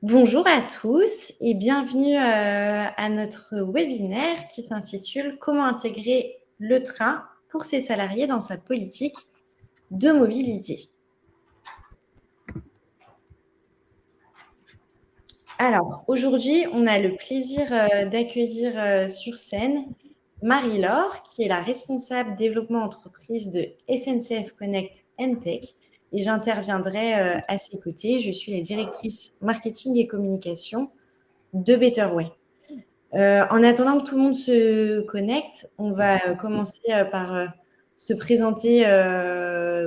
Bonjour à tous et bienvenue à notre webinaire qui s'intitule Comment intégrer le train pour ses salariés dans sa politique de mobilité. Alors, aujourd'hui, on a le plaisir d'accueillir sur scène Marie-Laure, qui est la responsable développement entreprise de SNCF Connect Tech. Et j'interviendrai à ses côtés. Je suis la directrice marketing et communication de Betterway. En attendant que tout le monde se connecte, on va commencer par se présenter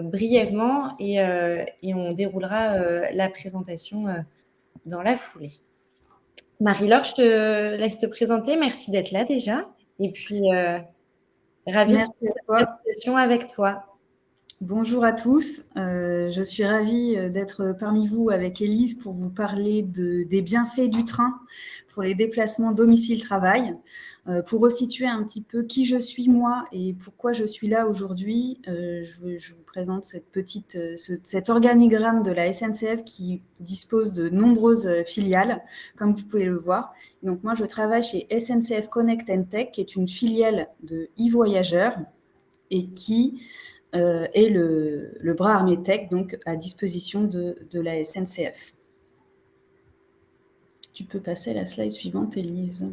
brièvement et on déroulera la présentation dans la foulée. Marie-Laure, je te laisse te présenter. Merci d'être là déjà. Et puis, ravie de Merci à faire toi. cette présentation avec toi. Bonjour à tous. Je suis ravie d'être parmi vous avec Élise pour vous parler des bienfaits du train pour les déplacements domicile-travail. Pour resituer un petit peu qui je suis moi et pourquoi je suis là aujourd'hui, je vous présente cet organigramme de la SNCF qui dispose de nombreuses filiales, comme vous pouvez le voir. Donc moi, je travaille chez SNCF Connect Tech, qui est une filiale de e-voyageurs et qui et le bras armé tech, donc à disposition de la SNCF. Tu peux passer à la slide suivante, Élise.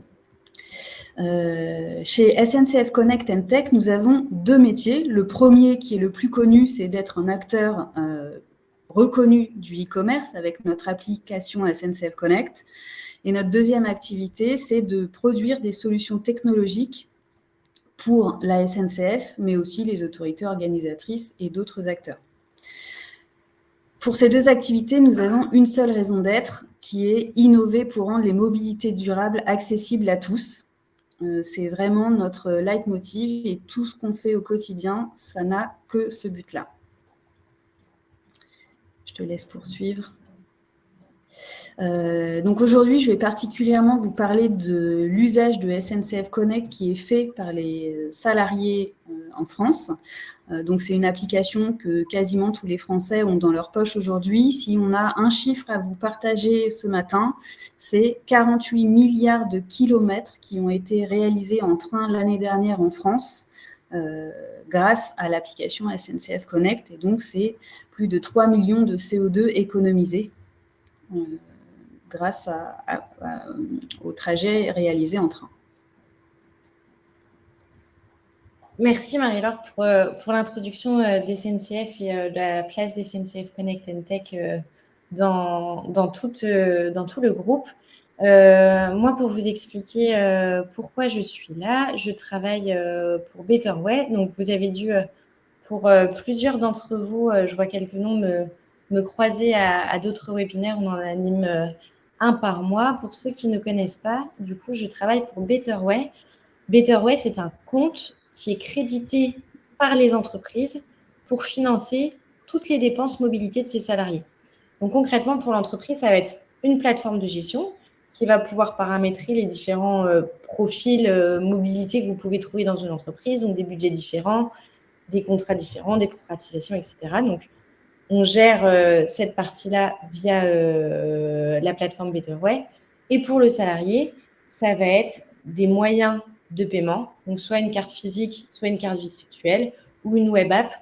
Chez SNCF Connect Tech, nous avons deux métiers. Le premier, qui est le plus connu, c'est d'être un acteur reconnu du e-commerce avec notre application SNCF Connect. Et notre deuxième activité, c'est de produire des solutions technologiques pour la SNCF, mais aussi les autorités organisatrices et d'autres acteurs. Pour ces deux activités, nous avons une seule raison d'être, qui est innover pour rendre les mobilités durables accessibles à tous. C'est vraiment notre leitmotiv et tout ce qu'on fait au quotidien, ça n'a que ce but-là. Je te laisse poursuivre. Donc aujourd'hui, je vais particulièrement vous parler de l'usage de SNCF Connect qui est fait par les salariés en France. Donc c'est une application que quasiment tous les Français ont dans leur poche aujourd'hui. Si on a un chiffre à vous partager ce matin, c'est 48 milliards de kilomètres qui ont été réalisés en train l'année dernière en France grâce à l'application SNCF Connect. Et donc c'est plus de 3 millions de CO2 économisés grâce au trajet réalisé en train. Merci Marie-Laure pour l'introduction des SNCF et de la place des SNCF Connect Tech dans tout le groupe. Moi, pour vous expliquer pourquoi je suis là, je travaille pour Betterway. Donc, vous avez dû, pour plusieurs d'entre vous, je vois quelques noms me croiser à d'autres webinaires. On en anime un par mois. Pour ceux qui ne connaissent pas, du coup, je travaille pour Betterway. Betterway, c'est un compte qui est crédité par les entreprises pour financer toutes les dépenses mobilité de ses salariés. Donc concrètement, pour l'entreprise, ça va être une plateforme de gestion qui va pouvoir paramétrer les différents profils mobilité que vous pouvez trouver dans une entreprise, donc des budgets différents, des contrats différents, des proratisations, etc. Donc, on gère cette partie-là via la plateforme Betterway. Et pour le salarié, ça va être des moyens de paiement, donc soit une carte physique, soit une carte virtuelle ou une web app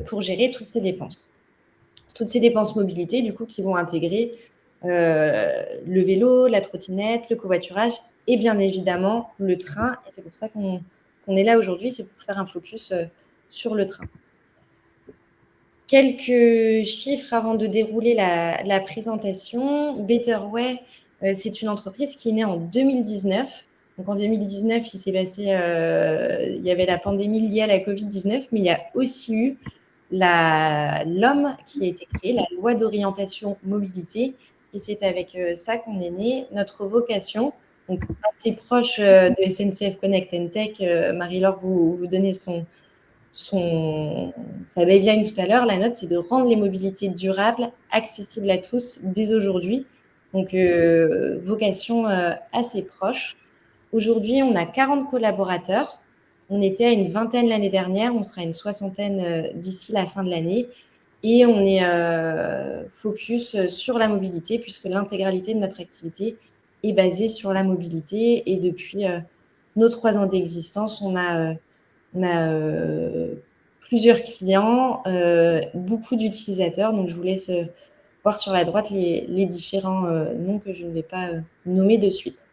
pour gérer toutes ces dépenses. Toutes ces dépenses mobilité, du coup, qui vont intégrer le vélo, la trottinette, le covoiturage et bien évidemment le train. Et c'est pour ça qu'on est là aujourd'hui, c'est pour faire un focus sur le train. Quelques chiffres avant de dérouler la présentation. Betterway, c'est une entreprise qui est née en 2019. Donc en 2019, il s'est passé, il y avait la pandémie liée à la Covid-19, mais il y a aussi eu l'homme qui a été créé, la loi d'orientation mobilité. Et c'est avec ça qu'on est né. Notre vocation, donc assez proche de SNCF Connect Tech, Marie-Laure vous donnez sa baseline tout à l'heure, la note, c'est de rendre les mobilités durables, accessibles à tous dès aujourd'hui. Donc, vocation assez proche. Aujourd'hui, on a 40 collaborateurs. On était à une vingtaine l'année dernière, on sera à une soixantaine d'ici la fin de l'année. Et on est focus sur la mobilité, puisque l'intégralité de notre activité est basée sur la mobilité. Et depuis nos 3 ans d'existence, on a plusieurs clients, beaucoup d'utilisateurs. Donc, je vous laisse voir sur la droite les différents noms que je ne vais pas nommer de suite.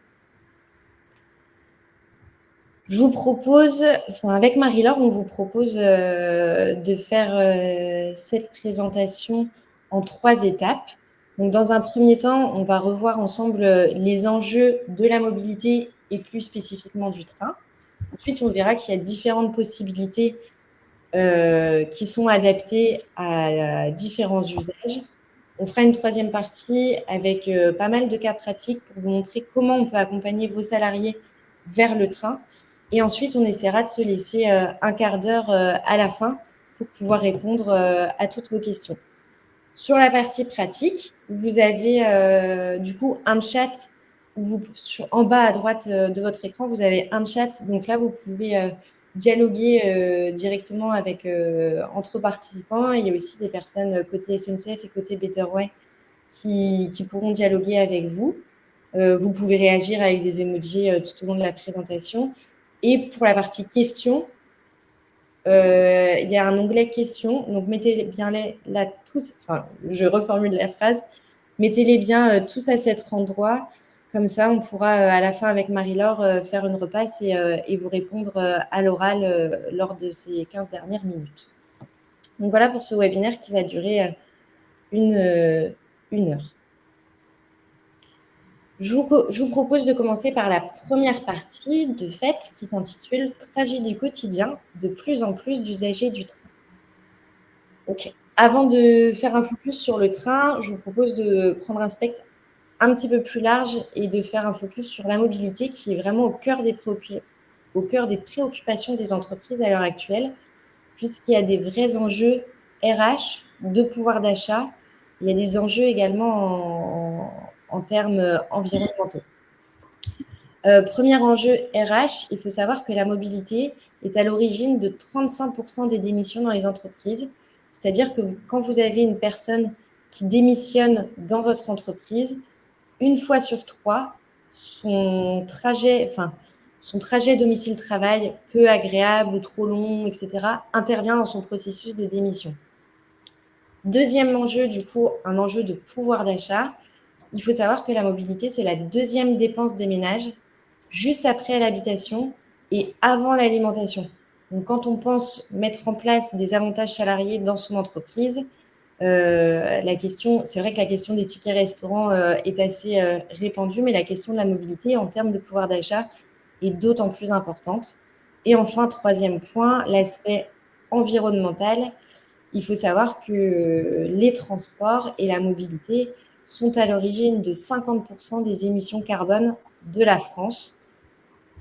Je vous propose, avec Marie-Laure, on vous propose de faire cette présentation en 3 étapes. Donc, dans un premier temps, on va revoir ensemble les enjeux de la mobilité et plus spécifiquement du train. Ensuite, on verra qu'il y a différentes possibilités qui sont adaptées à différents usages. On fera une 3e partie avec pas mal de cas pratiques pour vous montrer comment on peut accompagner vos salariés vers le train. Et ensuite, on essaiera de se laisser un quart d'heure à la fin pour pouvoir répondre à toutes vos questions. Sur la partie pratique, vous avez du coup un chat en bas à droite de votre écran, vous avez un chat. Donc là, vous pouvez dialoguer directement entre participants. Il y a aussi des personnes côté SNCF et côté Betterway qui pourront dialoguer avec vous. Vous pouvez réagir avec des emojis tout au long de la présentation. Et pour la partie questions, il y a un onglet questions. Donc, mettez bien là tous, je reformule la phrase, mettez-les bien tous à cet endroit. Comme ça, on pourra à la fin avec Marie-Laure faire une repasse et vous répondre à l'oral lors de ces 15 dernières minutes. Donc, voilà pour ce webinaire qui va durer une heure. Je vous propose de commencer par la première partie de fait qui s'intitule « Trajet du quotidien, de plus en plus d'usagers du train ». Donc, avant de faire un focus sur le train, je vous propose de prendre un spectre un petit peu plus large et de faire un focus sur la mobilité qui est vraiment au cœur des préoccupations des entreprises à l'heure actuelle, puisqu'il y a des vrais enjeux RH, de pouvoir d'achat. Il y a des enjeux également en termes environnementaux. Premier enjeu RH, il faut savoir que la mobilité est à l'origine de 35% des démissions dans les entreprises. C'est-à-dire que quand vous avez une personne qui démissionne dans votre entreprise, 1 fois sur 3, son trajet domicile-travail, peu agréable ou trop long, etc., intervient dans son processus de démission. Deuxième enjeu, du coup, un enjeu de pouvoir d'achat. Il faut savoir que la mobilité, c'est la 2e dépense des ménages, juste après l'habitation et avant l'alimentation. Donc, quand on pense mettre en place des avantages salariés dans son entreprise, c'est vrai que la question des tickets restaurants est assez répandue, mais la question de la mobilité en termes de pouvoir d'achat est d'autant plus importante. Et enfin, 3e point, l'aspect environnemental. Il faut savoir que les transports et la mobilité sont à l'origine de 50% des émissions carbone de la France.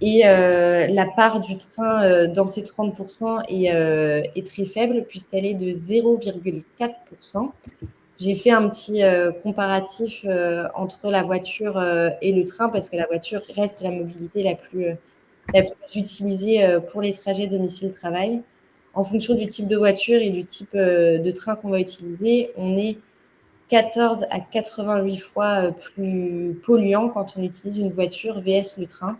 Et la part du train dans ces 30% est très faible puisqu'elle est de 0,4%. J'ai fait un petit comparatif entre la voiture et le train parce que la voiture reste la mobilité la plus utilisée pour les trajets domicile-travail. En fonction du type de voiture et du type de train qu'on va utiliser, on est 14 à 88 fois plus polluant quand on utilise une voiture vs le train.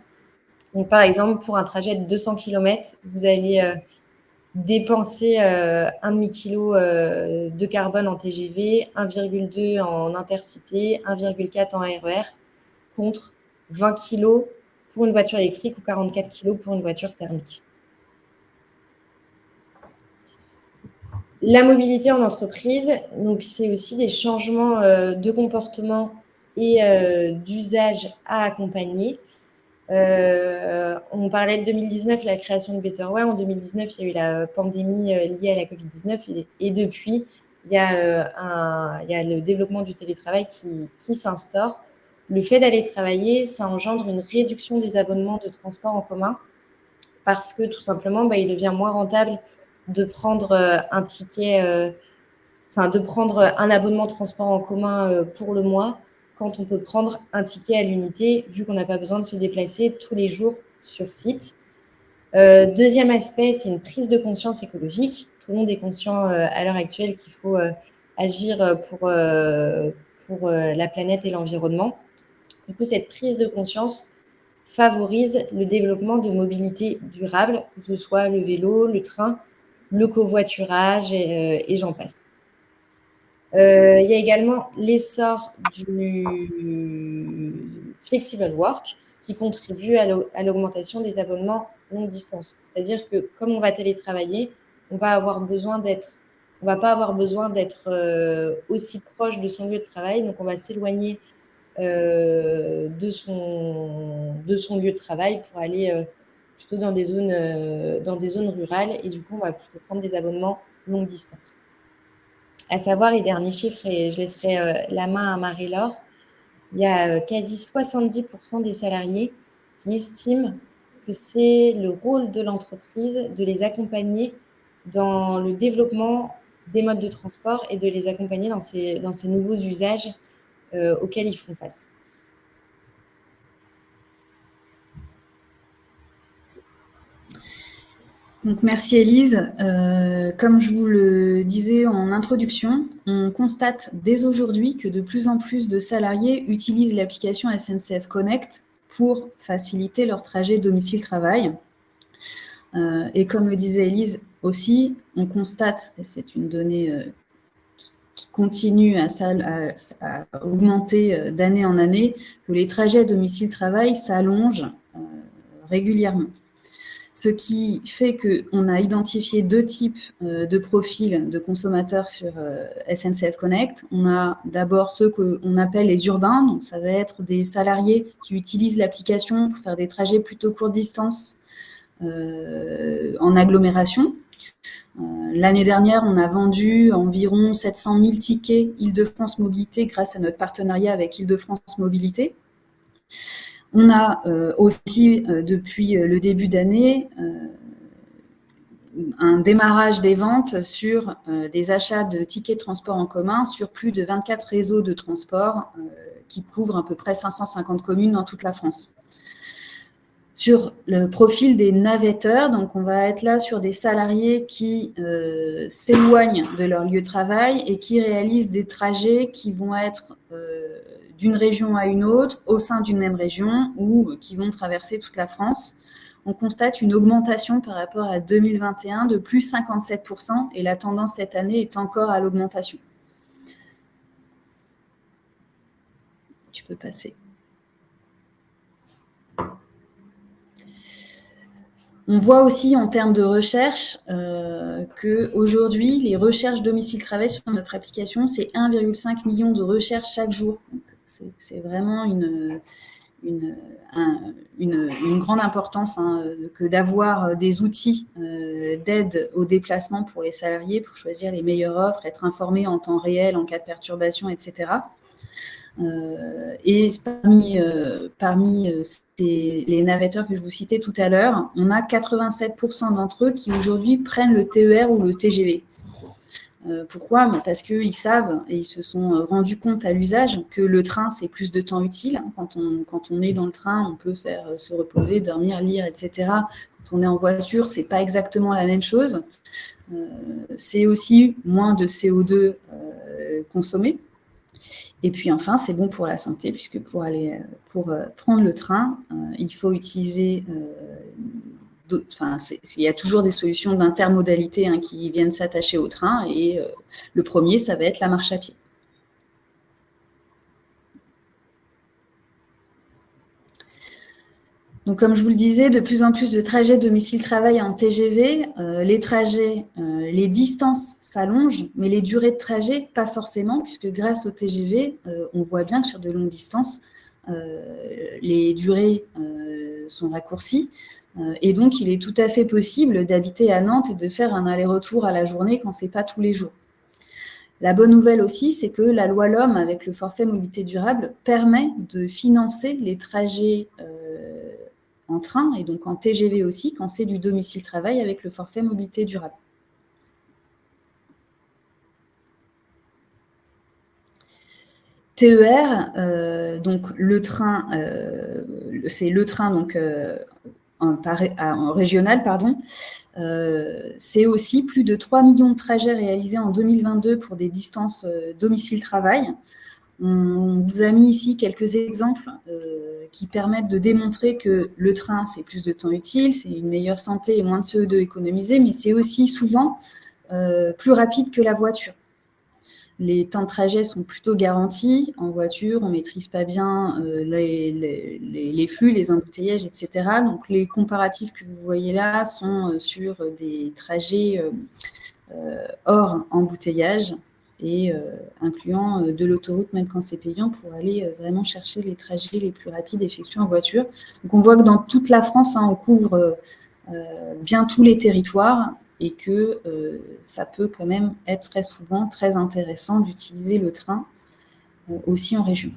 Donc, par exemple, pour un trajet de 200 km, vous allez dépenser 1,5 kg de carbone en TGV, 1,2 en intercité, 1,4 en RER, contre 20 kg pour une voiture électrique ou 44 kg pour une voiture thermique. La mobilité en entreprise, donc c'est aussi des changements de comportement et d'usage à accompagner. On parlait de 2019, la création de Betterway. En 2019, il y a eu la pandémie liée à la Covid-19 et depuis, il y a le développement du télétravail qui s'instaure. Le fait d'aller travailler, ça engendre une réduction des abonnements de transport en commun parce que tout simplement, il devient moins rentable de prendre de prendre un abonnement transport en commun pour le mois quand on peut prendre un ticket à l'unité, vu qu'on n'a pas besoin de se déplacer tous les jours sur site. Deuxième aspect, c'est une prise de conscience écologique. Tout le monde est conscient à l'heure actuelle qu'il faut agir pour la planète et l'environnement. Du coup, cette prise de conscience favorise le développement de mobilité durable, que ce soit le vélo, le train, le covoiturage et j'en passe. Il y a également l'essor du flexible work qui contribue à l'augmentation des abonnements longue distance. C'est-à-dire que comme on va télétravailler, on va pas avoir besoin d'être aussi proche de son lieu de travail, donc on va s'éloigner de son lieu de travail pour aller plutôt dans des zones rurales, et du coup, on va plutôt prendre des abonnements longue distance. À savoir, les derniers chiffres, et je laisserai la main à Marie-Laure, il y a quasi 70% des salariés qui estiment que c'est le rôle de l'entreprise de les accompagner dans le développement des modes de transport et de les accompagner dans ces nouveaux usages auxquels ils font face. Donc, merci Élise. Comme je vous le disais en introduction, on constate dès aujourd'hui que de plus en plus de salariés utilisent l'application SNCF Connect pour faciliter leur trajet domicile-travail. Et comme le disait Élise aussi, on constate, et c'est une donnée qui continue à augmenter d'année en année, que les trajets domicile-travail s'allongent régulièrement. Ce qui fait qu'on a identifié 2 types de profils de consommateurs sur SNCF Connect. On a d'abord ceux qu'on appelle les urbains, donc ça va être des salariés qui utilisent l'application pour faire des trajets plutôt courte distance en agglomération. L'année dernière, on a vendu environ 700 000 tickets Île-de-France Mobilité grâce à notre partenariat avec Île-de-France Mobilité. On a aussi, depuis le début d'année, un démarrage des ventes sur des achats de tickets de transport en commun sur plus de 24 réseaux de transport qui couvrent à peu près 550 communes dans toute la France. Sur le profil des navetteurs, donc on va être là sur des salariés qui s'éloignent de leur lieu de travail et qui réalisent des trajets qui vont être d'une région à une autre, au sein d'une même région, ou qui vont traverser toute la France. On constate une augmentation par rapport à 2021 de plus 57%, et la tendance cette année est encore à l'augmentation. Tu peux passer. On voit aussi en termes de recherche qu'aujourd'hui, les recherches domicile-travail sur notre application, c'est 1,5 million de recherches chaque jour. C'est vraiment une grande importance que d'avoir des outils d'aide au déplacement pour les salariés, pour choisir les meilleures offres, être informés en temps réel en cas de perturbation, etc. Et parmi les navetteurs que je vous citais tout à l'heure, on a 87% d'entre eux qui aujourd'hui prennent le TER ou le TGV. Pourquoi ? Parce qu'ils savent et ils se sont rendus compte à l'usage que le train, c'est plus de temps utile. Quand on est dans le train, on peut se reposer, dormir, lire, etc. Quand on est en voiture, c'est pas exactement la même chose. C'est aussi moins de CO2 consommé. Et puis enfin, c'est bon pour la santé, puisque pour prendre le train, il faut utiliser il y a toujours des solutions d'intermodalité qui viennent s'attacher au train, et le premier, ça va être la marche à pied. Donc, comme je vous le disais, de plus en plus de trajets domicile-travail en TGV. Les distances s'allongent, mais les durées de trajet, pas forcément, puisque grâce au TGV, on voit bien que sur de longues distances, les durées sont raccourcies. Et donc, il est tout à fait possible d'habiter à Nantes et de faire un aller-retour à la journée quand ce n'est pas tous les jours. La bonne nouvelle aussi, c'est que la loi LOM, avec le forfait mobilité durable, permet de financer les trajets en train et donc en TGV aussi, quand c'est du domicile-travail avec le forfait mobilité durable. TER, donc le train, c'est le train donc en régional, pardon. C'est aussi plus de 3 millions de trajets réalisés en 2022 pour des distances domicile-travail. On vous a mis ici quelques exemples qui permettent de démontrer que le train, c'est plus de temps utile, c'est une meilleure santé et moins de CO2 économisé, mais c'est aussi souvent plus rapide que la voiture. Les temps de trajet sont plutôt garantis. En voiture, on ne maîtrise pas bien les flux, les embouteillages, etc. Donc, les comparatifs que vous voyez là sont sur des trajets hors embouteillage et incluant de l'autoroute, même quand c'est payant, pour aller vraiment chercher les trajets les plus rapides effectués en voiture. Donc, on voit que dans toute la France, on couvre bien tous les territoires et que ça peut quand même être très souvent très intéressant d'utiliser le train aussi en région.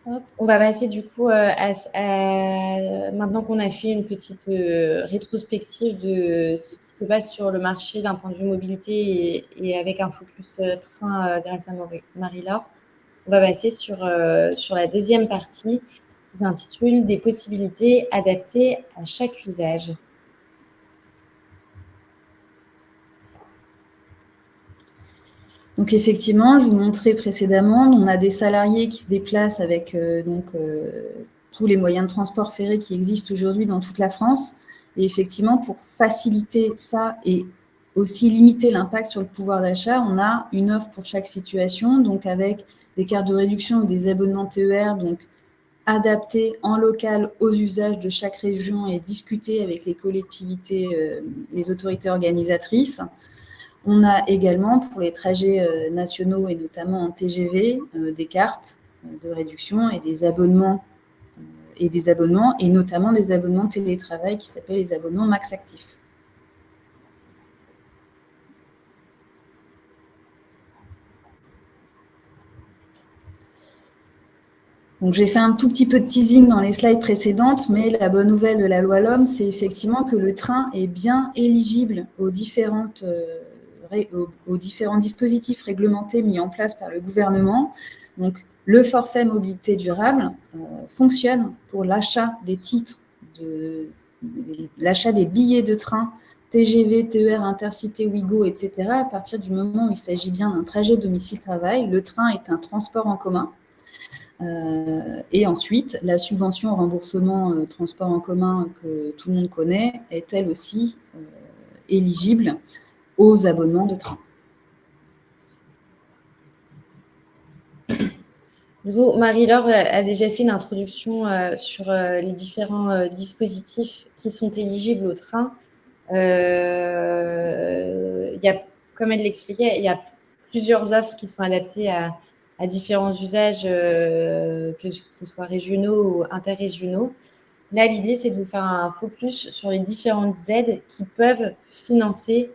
Hop. On va passer du coup maintenant qu'on a fait une petite rétrospective de ce qui se passe sur le marché d'un point de vue mobilité et avec un focus train grâce à Marie-Laure, on va passer sur la deuxième partie qui s'intitule « Des possibilités adaptées à chaque usage ». Donc effectivement, je vous montrais précédemment, on a des salariés qui se déplacent avec tous les moyens de transport ferré qui existent aujourd'hui dans toute la France. Et effectivement, pour faciliter ça et aussi limiter l'impact sur le pouvoir d'achat, on a une offre pour chaque situation, donc avec des cartes de réduction ou des abonnements TER, donc adaptés en local aux usages de chaque région et discutés avec les collectivités, les autorités organisatrices. On a également, pour les trajets nationaux et notamment en TGV, des cartes de réduction et des abonnements, et notamment des abonnements télétravail qui s'appellent les abonnements Max Actif. Donc, j'ai fait un tout petit peu de teasing dans les slides précédentes, mais la bonne nouvelle de la loi LOM, c'est effectivement que le train est bien éligible aux différents dispositifs réglementés mis en place par le gouvernement. Donc, le forfait mobilité durable fonctionne pour l'achat des titres, l'achat des billets de train, TGV, TER, Intercité, Ouigo, etc. À partir du moment où il s'agit bien d'un trajet domicile-travail, le train est un transport en commun. Et ensuite, la subvention au remboursement transport en commun que tout le monde connaît est elle aussi éligible aux abonnements de train. Du coup, Marie-Laure a déjà fait une introduction sur les différents dispositifs qui sont éligibles au train. Il y a, comme elle l'expliquait, il y a plusieurs offres qui sont adaptées à différents usages, qu'ils soient régionaux ou interrégionaux. Là, l'idée, c'est de vous faire un focus sur les différentes aides qui peuvent financer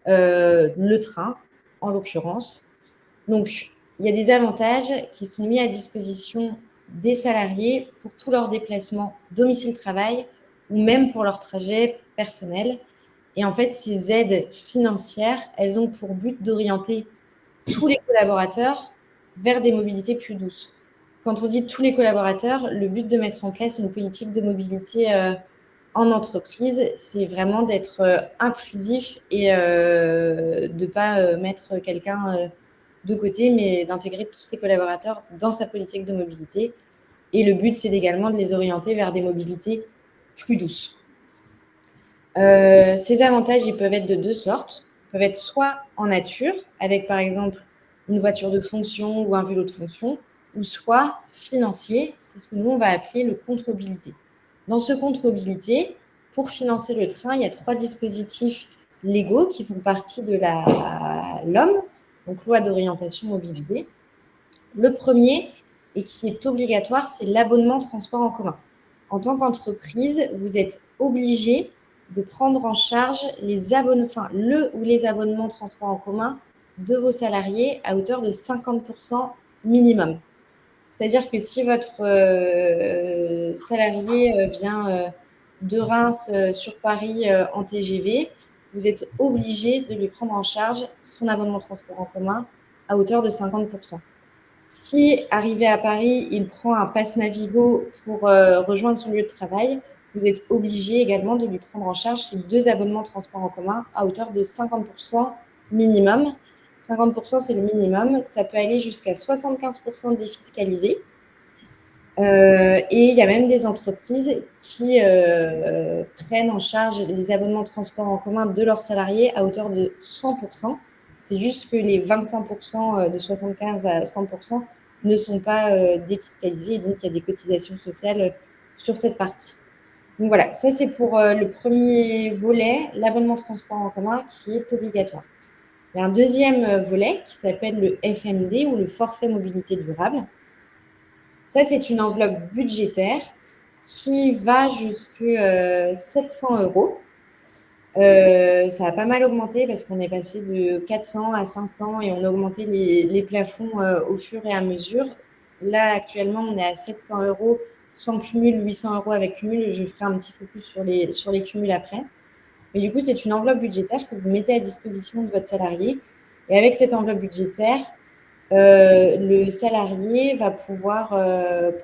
le train, en l'occurrence. Donc, il y a des avantages qui sont mis à disposition des salariés pour tous leurs déplacements domicile-travail ou même pour leurs trajets personnels. Et en fait, ces aides financières, elles ont pour but d'orienter tous les collaborateurs vers des mobilités plus douces. Quand on dit tous les collaborateurs, le but de mettre en place une politique de mobilité en entreprise, c'est vraiment d'être inclusif et de ne pas mettre quelqu'un de côté, mais d'intégrer tous ses collaborateurs dans sa politique de mobilité. Et le but, c'est également de les orienter vers des mobilités plus douces. Ces avantages, ils peuvent être de deux sortes. Ils peuvent être soit en nature, avec par exemple une voiture de fonction ou un vélo de fonction, ou soit financier, c'est ce que nous, on va appeler le compte mobilité. Dans ce compte mobilité, pour financer le train, il y a 3 dispositifs légaux qui font partie de la LOM, donc loi d'orientation mobilité. Le premier, et qui est obligatoire, c'est l'abonnement transport en commun. En tant qu'entreprise, vous êtes obligé de prendre en charge les abonnements transport en commun de vos salariés à hauteur de 50% minimum. C'est-à-dire que si votre salarié vient de Reims sur Paris en TGV, vous êtes obligé de lui prendre en charge son abonnement de transport en commun à hauteur de 50%. Si, arrivé à Paris, il prend un pass Navigo pour rejoindre son lieu de travail, vous êtes obligé également de lui prendre en charge ces 2 abonnements de transport en commun à hauteur de 50% minimum. 50%, c'est le minimum. Ça peut aller jusqu'à 75% défiscalisé. Et il y a même des entreprises qui prennent en charge les abonnements de transport en commun de leurs salariés à hauteur de 100%. C'est juste que les 25% de 75 à 100% ne sont pas défiscalisés. Et donc, il y a des cotisations sociales sur cette partie. Donc voilà, ça c'est pour le premier volet, l'abonnement de transport en commun qui est obligatoire. Il y a un deuxième volet qui s'appelle le FMD ou le forfait mobilité durable. Ça, c'est une enveloppe budgétaire qui va jusqu'à 700 euros. Ça a pas mal augmenté parce qu'on est passé de 400 à 500 et on a augmenté les plafonds au fur et à mesure. Là, actuellement, on est à 700 euros sans cumul, 800 euros avec cumul. Je ferai un petit focus sur les cumuls après. Mais du coup, c'est une enveloppe budgétaire que vous mettez à disposition de votre salarié. Et avec cette enveloppe budgétaire, le salarié va pouvoir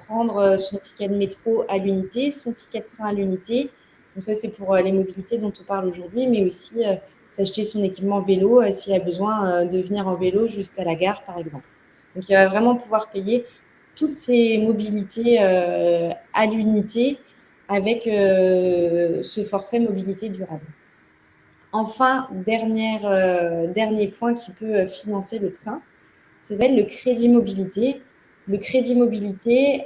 prendre son ticket de métro à l'unité, son ticket de train à l'unité. Donc ça, c'est pour les mobilités dont on parle aujourd'hui, mais aussi s'acheter son équipement vélo s'il a besoin de venir en vélo jusqu'à la gare, par exemple. Donc, il va vraiment pouvoir payer toutes ces mobilités à l'unité avec ce forfait mobilité durable. Enfin, dernier point qui peut financer le train, ça s'appelle le crédit mobilité. Le crédit mobilité,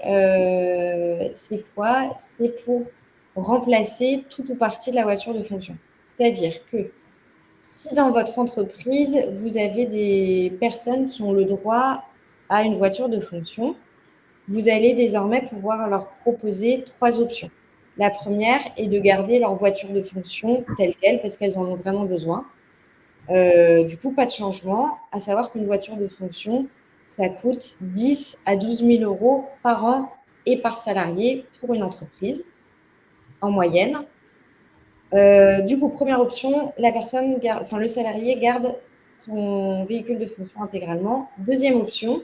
c'est quoi? C'est pour remplacer tout ou partie de la voiture de fonction. C'est-à-dire que si dans votre entreprise, vous avez des personnes qui ont le droit à une voiture de fonction, vous allez désormais pouvoir leur proposer 3 options. La première est de garder leur voiture de fonction telle qu'elle parce qu'elles en ont vraiment besoin. Du coup, pas de changement. À savoir qu'une voiture de fonction, ça coûte 10 à 12 000 euros par an et par salarié pour une entreprise, en moyenne. Du coup, première option, le salarié garde son véhicule de fonction intégralement. Deuxième option,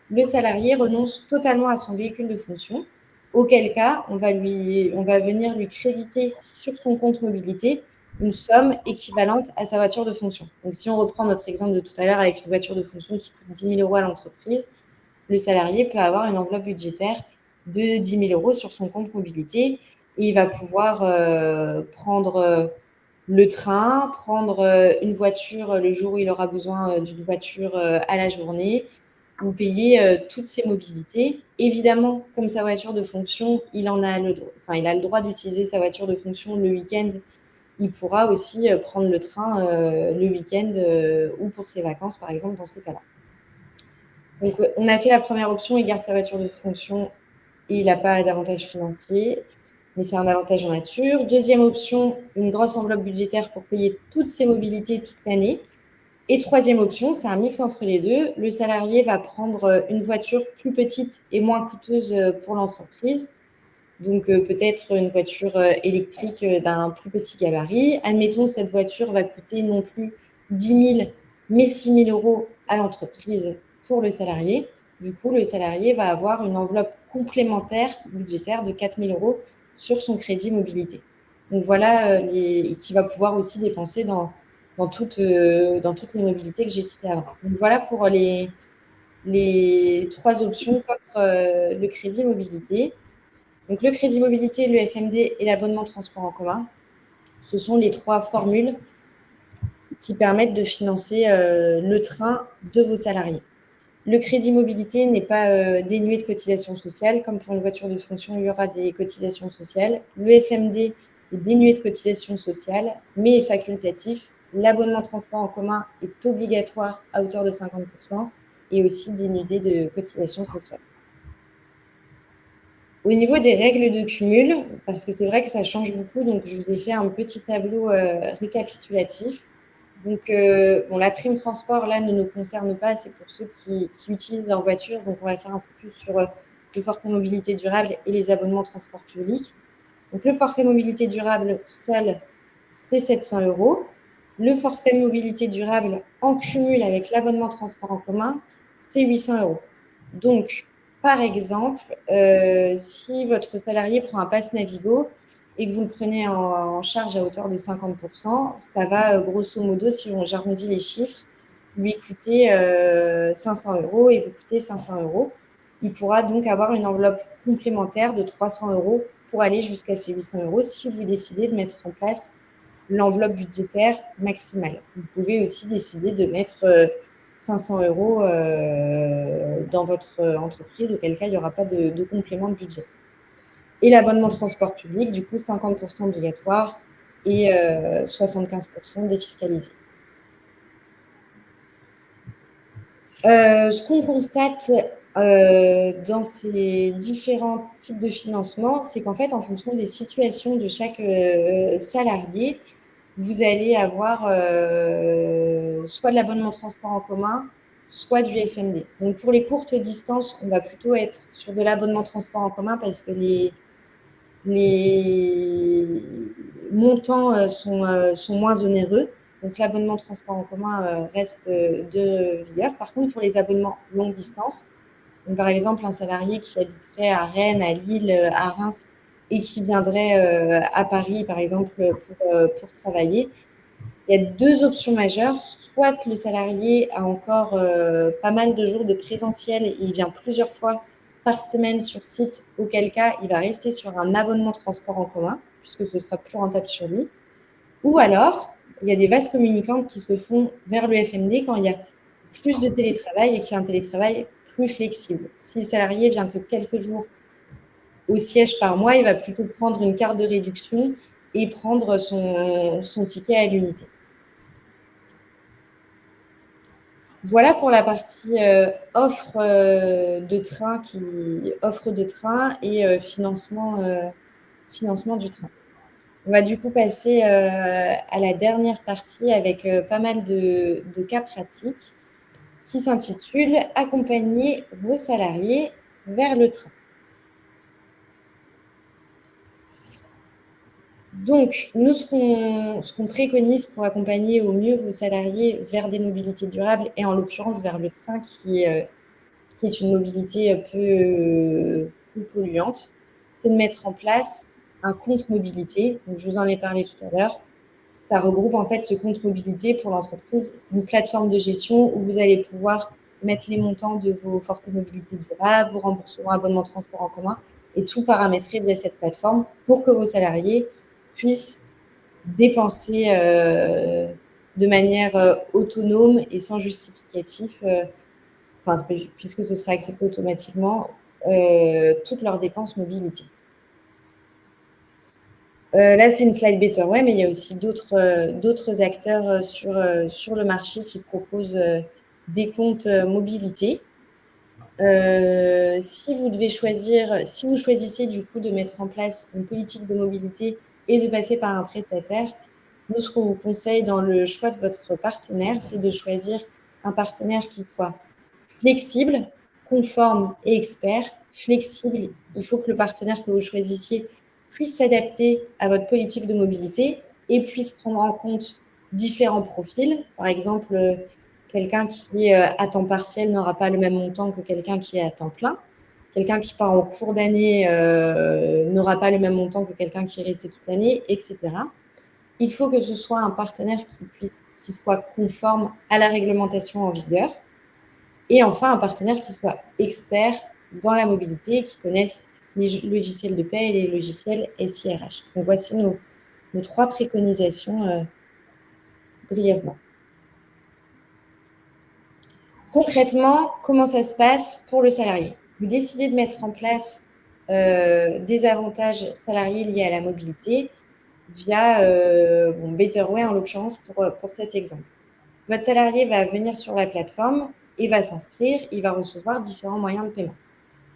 le salarié renonce totalement à son véhicule de fonction, auquel cas, on va venir lui créditer sur son compte mobilité une somme équivalente à sa voiture de fonction. Donc, si on reprend notre exemple de tout à l'heure avec une voiture de fonction qui coûte 10 000 euros à l'entreprise, le salarié peut avoir une enveloppe budgétaire de 10 000 euros sur son compte mobilité et il va pouvoir prendre le train, prendre une voiture le jour où il aura besoin d'une voiture à la journée ou payer toutes ses mobilités. Évidemment, comme sa voiture de fonction, il a le droit d'utiliser sa voiture de fonction le week-end. Il pourra aussi prendre le train le week-end ou pour ses vacances, par exemple, dans ces cas-là. Donc, on a fait la première option, il garde sa voiture de fonction et il n'a pas d'avantage financier, mais c'est un avantage en nature. Deuxième option, une grosse enveloppe budgétaire pour payer toutes ses mobilités toute l'année. Et troisième option, c'est un mix entre les deux. Le salarié va prendre une voiture plus petite et moins coûteuse pour l'entreprise. Donc, peut-être une voiture électrique d'un plus petit gabarit. Admettons, cette voiture va coûter non plus 10 000, mais 6 000 euros à l'entreprise pour le salarié. Du coup, le salarié va avoir une enveloppe complémentaire budgétaire de 4 000 euros sur son crédit mobilité. Donc, voilà, qui va pouvoir aussi dépenser dans toutes les mobilités que j'ai citées avant. Donc, voilà pour les 3 options qu'offre le crédit mobilité. Donc, le crédit mobilité, le FMD et l'abonnement transport en commun, ce sont les 3 formules qui permettent de financer le train de vos salariés. Le crédit mobilité n'est pas dénué de cotisations sociales. Comme pour une voiture de fonction, il y aura des cotisations sociales. Le FMD est dénué de cotisations sociales, mais est facultatif. L'abonnement transport en commun est obligatoire à hauteur de 50% et aussi dénudé de cotisations sociales. Au niveau des règles de cumul, parce que c'est vrai que ça change beaucoup, donc je vous ai fait un petit tableau récapitulatif. Donc, la prime transport, là, ne nous concerne pas, c'est pour ceux qui utilisent leur voiture. Donc, on va faire un focus sur le forfait mobilité durable et les abonnements transport public. Donc, le forfait mobilité durable seul, c'est 700 euros. Le forfait mobilité durable en cumul avec l'abonnement transport en commun, c'est 800 €. Donc, par exemple, si votre salarié prend un pass Navigo et que vous le prenez en charge à hauteur de 50%, ça va, grosso modo, si j'arrondis les chiffres, lui coûter 500 € et vous coûter 500 €. Il pourra donc avoir une enveloppe complémentaire de 300 € pour aller jusqu'à ces 800 € si vous décidez de mettre en place l'enveloppe budgétaire maximale. Vous pouvez aussi décider de mettre 500 € dans votre entreprise, auquel cas il n'y aura pas de complément de budget. Et l'abonnement transport public, du coup, 50% obligatoire et 75% défiscalisé. Ce qu'on constate dans ces différents types de financement, c'est qu'en fait, en fonction des situations de chaque salarié, vous allez avoir soit de l'abonnement transport en commun, soit du FMD. Donc, pour les courtes distances, on va plutôt être sur de l'abonnement transport en commun parce que les montants sont moins onéreux. Donc, l'abonnement transport en commun reste de vigueur. Par contre, pour les abonnements longue distance, donc par exemple, un salarié qui habiterait à Rennes, à Lille, à Reims et qui viendrait à Paris, par exemple, pour travailler, il y a 2 options majeures. Soit le salarié a encore pas mal de jours de présentiel et il vient plusieurs fois par semaine sur site, auquel cas il va rester sur un abonnement transport en commun, puisque ce sera plus rentable sur lui. Ou alors, il y a des vases communicantes qui se font vers le FMD quand il y a plus de télétravail et qu'il y a un télétravail plus flexible. Si le salarié vient que quelques jours au siège par mois, il va plutôt prendre une carte de réduction et prendre son ticket à l'unité. Voilà pour la partie offre de train et financement du train. On va du coup passer à la dernière partie avec pas mal de cas pratiques qui s'intitule « Accompagner vos salariés vers le train ». Donc, nous, ce qu'on préconise pour accompagner au mieux vos salariés vers des mobilités durables, et en l'occurrence vers le train qui est une mobilité peu polluante, c'est de mettre en place un compte mobilité. Donc, je vous en ai parlé tout à l'heure. Ça regroupe en fait ce compte mobilité pour l'entreprise, une plateforme de gestion où vous allez pouvoir mettre les montants de vos forfaits mobilité durables, vos remboursements, abonnements transport en commun, et tout paramétrer via cette plateforme pour que vos salariés puissent dépenser de manière autonome et sans justificatif, puisque ce sera accepté automatiquement, toutes leurs dépenses mobilité. Là, c'est une slide Betterway, mais il y a aussi d'autres acteurs sur le marché qui proposent des comptes mobilité. Si vous choisissez du coup de mettre en place une politique de mobilité et de passer par un prestataire, nous, ce qu'on vous conseille dans le choix de votre partenaire, c'est de choisir un partenaire qui soit flexible, conforme et expert. Flexible, il faut que le partenaire que vous choisissiez puisse s'adapter à votre politique de mobilité et puisse prendre en compte différents profils. Par exemple, quelqu'un qui est à temps partiel n'aura pas le même montant que quelqu'un qui est à temps plein. Quelqu'un qui part en cours d'année n'aura pas le même montant que quelqu'un qui est resté toute l'année, etc. Il faut que ce soit un partenaire qui soit conforme à la réglementation en vigueur. Et enfin, un partenaire qui soit expert dans la mobilité et qui connaisse les logiciels de paie et les logiciels SIRH. Donc, voici nos 3 préconisations brièvement. Concrètement, comment ça se passe pour le salarié? Vous décidez de mettre en place des avantages salariés liés à la mobilité via Betterway en l'occurrence pour cet exemple. Votre salarié va venir sur la plateforme et va s'inscrire, il va recevoir différents moyens de paiement.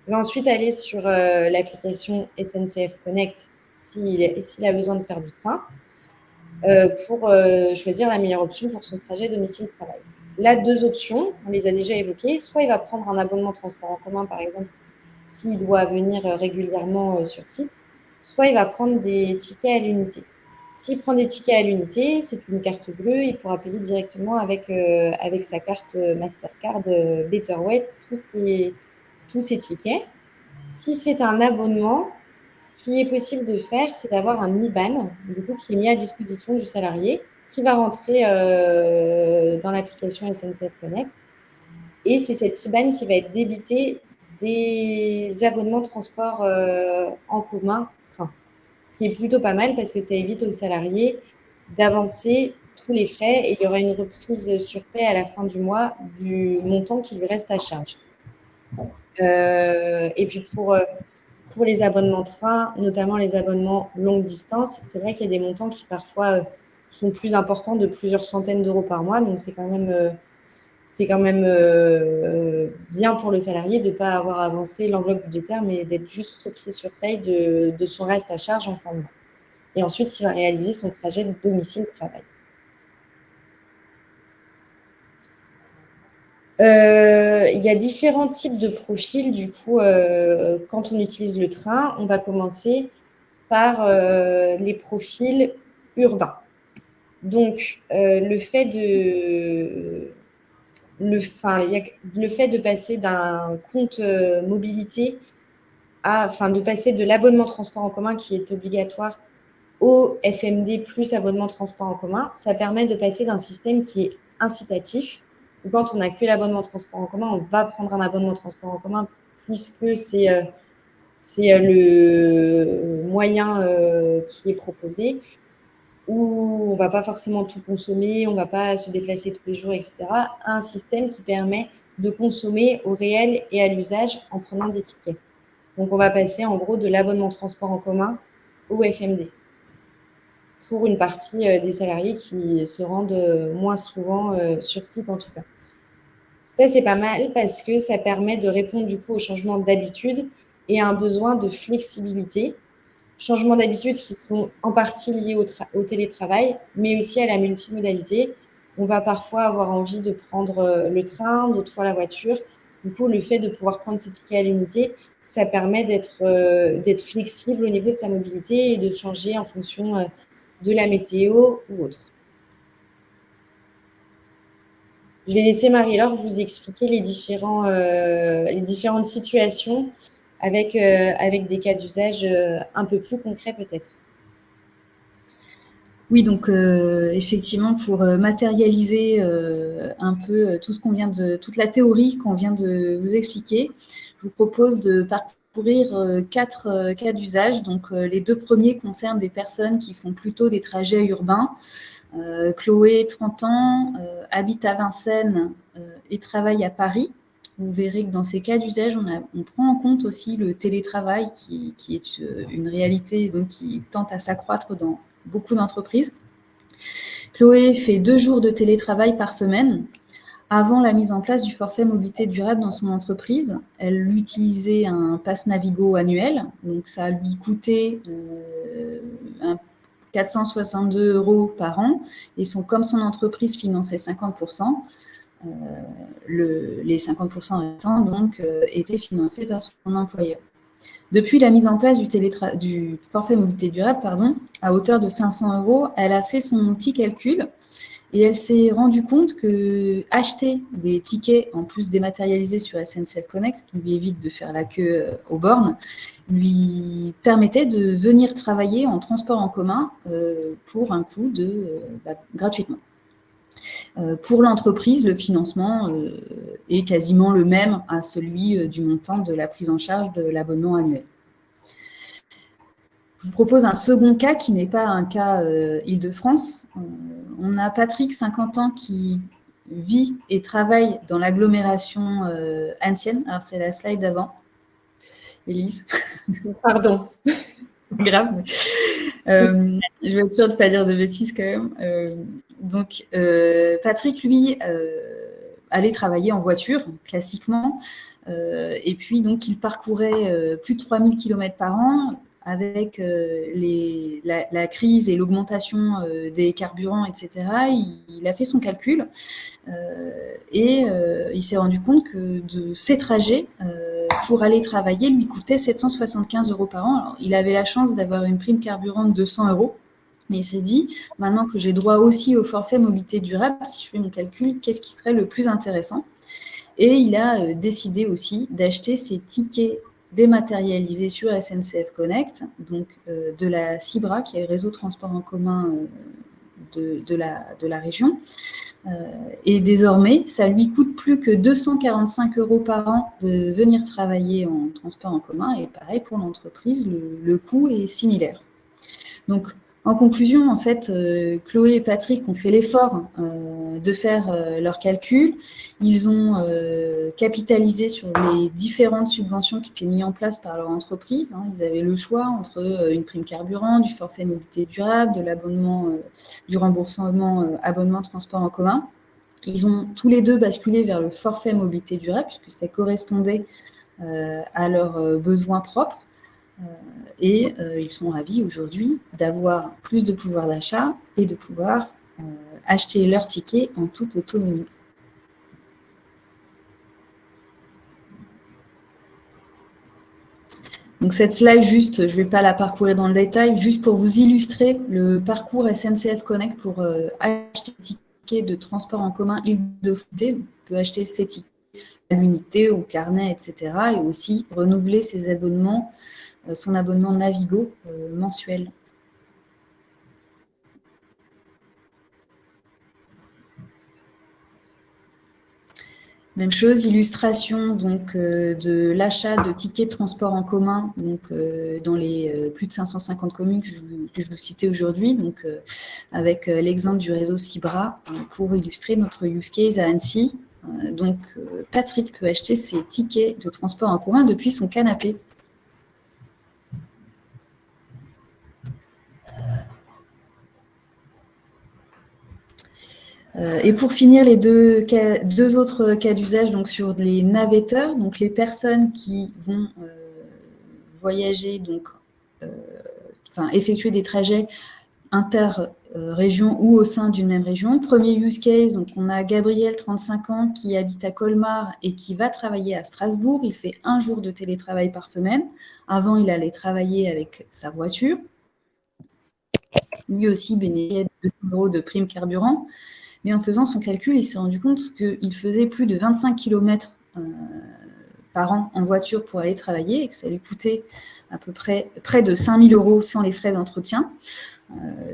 Il va ensuite aller sur l'application SNCF Connect s'il a besoin de faire du train pour choisir la meilleure option pour son trajet domicile-travail. Là, 2 options, on les a déjà évoquées. Soit il va prendre un abonnement transport en commun, par exemple, s'il doit venir régulièrement sur site, soit il va prendre des tickets à l'unité. S'il prend des tickets à l'unité, c'est une carte bleue, il pourra payer directement avec sa carte Mastercard Betterway tous ses tickets. Si c'est un abonnement, ce qui est possible de faire, c'est d'avoir un IBAN, du coup, qui est mis à disposition du salarié, qui va rentrer dans l'application SNCF Connect. Et c'est cet IBAN qui va être débité des abonnements de transport en commun train. Ce qui est plutôt pas mal parce que ça évite aux salariés d'avancer tous les frais et il y aura une reprise sur paie à la fin du mois du montant qui lui reste à charge. Et puis pour les abonnements train, notamment les abonnements longue distance, c'est vrai qu'il y a des montants qui parfois sont plus importants, de plusieurs centaines d'euros par mois. Donc c'est quand même bien pour le salarié de ne pas avoir avancé l'enveloppe budgétaire, mais d'être juste repris sur paye de son reste à charge en fin de mois. Et ensuite, il va réaliser son trajet de domicile-travail. Il y a différents types de profils. Du coup, quand on utilise le train, on va commencer par les profils urbains. Donc, le fait de passer d'un compte mobilité de passer de l'abonnement transport en commun qui est obligatoire au FMD plus abonnement transport en commun, ça permet de passer d'un système qui est incitatif, où quand on n'a que l'abonnement transport en commun, on va prendre un abonnement transport en commun puisque c'est le moyen qui est proposé, où on ne va pas forcément tout consommer, on ne va pas se déplacer tous les jours, etc. Un système qui permet de consommer au réel et à l'usage en prenant des tickets. Donc, on va passer en gros de l'abonnement transport en commun au FMD pour une partie des salariés qui se rendent moins souvent sur site en tout cas. Ça, c'est pas mal parce que ça permet de répondre du coup au changement d'habitude et à un besoin de flexibilité. Changements d'habitude qui sont en partie liés au télétravail, mais aussi à la multimodalité. On va parfois avoir envie de prendre le train, d'autres fois la voiture. Du coup, le fait de pouvoir prendre ses tickets à l'unité, ça permet d'être flexible au niveau de sa mobilité et de changer en fonction de la météo ou autre. Je vais laisser Marie-Laure vous expliquer les différentes situations avec des cas d'usage un peu plus concrets peut-être. Oui, donc effectivement, pour matérialiser un peu toute la théorie qu'on vient de vous expliquer, je vous propose de parcourir 4 cas d'usage. Donc les 2 premiers concernent des personnes qui font plutôt des trajets urbains. Chloé, 30 ans, habite à Vincennes et travaille à Paris. Vous verrez que dans ces cas d'usage, on prend en compte aussi le télétravail qui est une réalité donc, qui tente à s'accroître dans beaucoup d'entreprises. Chloé fait 2 jours de télétravail par semaine. Avant la mise en place du forfait mobilité durable dans son entreprise, elle utilisait un pass Navigo annuel. Donc, ça lui coûtait 462 € par an. Et comme son entreprise finançait 50%, les 50% restants donc, étaient financés par son employeur. Depuis la mise en place du forfait mobilité durable, à hauteur de 500 €, elle a fait son petit calcul et elle s'est rendue compte que acheter des tickets en plus dématérialisés sur SNCF Connect, ce qui lui évite de faire la queue aux bornes, lui permettait de venir travailler en transport en commun pour un coût gratuitement. Pour l'entreprise, le financement est quasiment le même à celui du montant de la prise en charge de l'abonnement annuel. Je vous propose un second cas qui n'est pas un cas Île-de-France. On a Patrick, 50 ans, qui vit et travaille dans l'agglomération ancienne. Alors, c'est la slide d'avant. Élise. Pardon. Grave. Je vais être sûre de ne pas dire de bêtises quand même. Donc, Patrick, lui, allait travailler en voiture, classiquement. Et puis, donc, il parcourait plus de 3000 km par an. Avec la crise et l'augmentation des carburants, etc., il a fait son calcul et il s'est rendu compte que de ces trajets pour aller travailler lui coûtaient 775 € par an. Alors, il avait la chance d'avoir une prime carburant de 200 €, Mais il s'est dit, maintenant que j'ai droit aussi au forfait mobilité durable, si je fais mon calcul, qu'est-ce qui serait le plus intéressant? Et il a décidé aussi d'acheter ses tickets dématérialisés sur SNCF Connect, donc de la CIBRA, qui est le réseau de transport en commun de la région. Et désormais, ça lui coûte plus que 245 € par an de venir travailler en transport en commun. Et pareil, pour l'entreprise, le coût est similaire. Donc, en conclusion, en fait, Chloé et Patrick ont fait l'effort de faire leurs calculs. Ils ont capitalisé sur les différentes subventions qui étaient mises en place par leur entreprise. Ils avaient le choix entre une prime carburant, du forfait mobilité durable, de l'abonnement, du remboursement abonnement transport en commun. Ils ont tous les deux basculé vers le forfait mobilité durable puisque ça correspondait à leurs besoins propres. Et ils sont ravis aujourd'hui d'avoir plus de pouvoir d'achat et de pouvoir acheter leurs tickets en toute autonomie. Donc cette slide, juste, je ne vais pas la parcourir dans le détail, juste pour vous illustrer le parcours SNCF Connect pour acheter des tickets de transport en commun Île-de-France. On peut acheter ses tickets à l'unité, au carnet, etc. Et aussi renouveler ses abonnements, son abonnement Navigo mensuel. Même chose, illustration donc de l'achat de tickets de transport en commun donc dans les plus de 550 communes que je vous citais aujourd'hui, donc avec l'exemple du réseau Cibra pour illustrer notre use case à Annecy. Donc Patrick peut acheter ses tickets de transport en commun depuis son canapé. Et pour finir, les deux autres cas d'usage donc sur les navetteurs, donc les personnes qui vont voyager, donc effectuer des trajets inter-région ou au sein d'une même région. Premier use case, donc on a Gabriel, 35 ans, qui habite à Colmar et qui va travailler à Strasbourg. Il fait 1 jour de télétravail par semaine. Avant, il allait travailler avec sa voiture. Lui aussi bénéficiait de 200 € de prime carburant. Mais en faisant son calcul, il s'est rendu compte qu'il faisait plus de 25 km par an en voiture pour aller travailler et que ça lui coûtait à peu près de 5 000 € sans les frais d'entretien.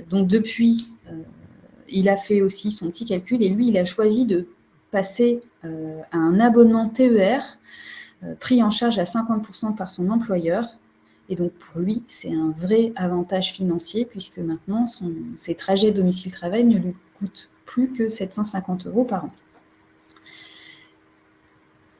Donc depuis, il a fait aussi son petit calcul et lui, il a choisi de passer à un abonnement TER pris en charge à 50% par son employeur. Et donc pour lui, c'est un vrai avantage financier puisque maintenant, ses trajets domicile-travail ne lui coûtent plus que 750 € par an.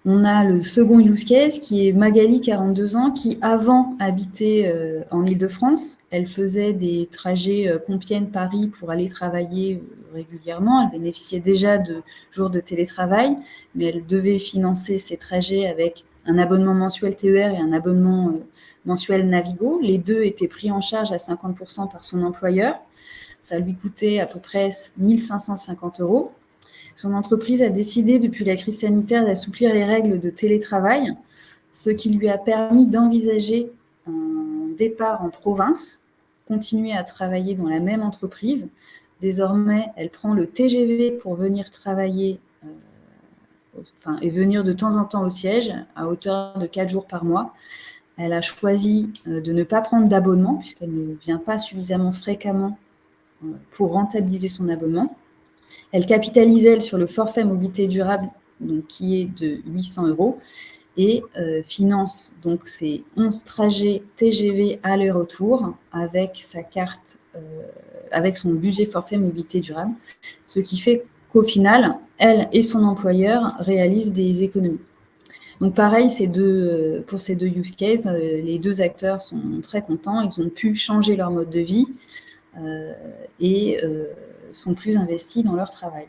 On a le second use case qui est Magali, 42 ans, qui avant habitait en Île-de-France. Elle faisait des trajets Compiègne-Paris pour aller travailler régulièrement. Elle bénéficiait déjà de jours de télétravail, mais elle devait financer ses trajets avec un abonnement mensuel TER et un abonnement mensuel Navigo. Les deux étaient pris en charge à 50% par son employeur. Ça lui coûtait à peu près 1 550 €. Son entreprise a décidé, depuis la crise sanitaire, d'assouplir les règles de télétravail, ce qui lui a permis d'envisager un départ en province, continuer à travailler dans la même entreprise. Désormais, elle prend le TGV pour venir travailler et venir de temps en temps au siège, à hauteur de 4 jours par mois. Elle a choisi de ne pas prendre d'abonnement, puisqu'elle ne vient pas suffisamment fréquemment pour rentabiliser son abonnement. Elle capitalise, elle, sur le forfait mobilité durable, donc, qui est de 800 € et finance donc ses 11 trajets TGV aller-retour avec sa carte, avec son budget forfait mobilité durable, ce qui fait qu'au final, elle et son employeur réalisent des économies. Donc pareil, pour ces deux use cases, les deux acteurs sont très contents, ils ont pu changer leur mode de vie et sont plus investis dans leur travail.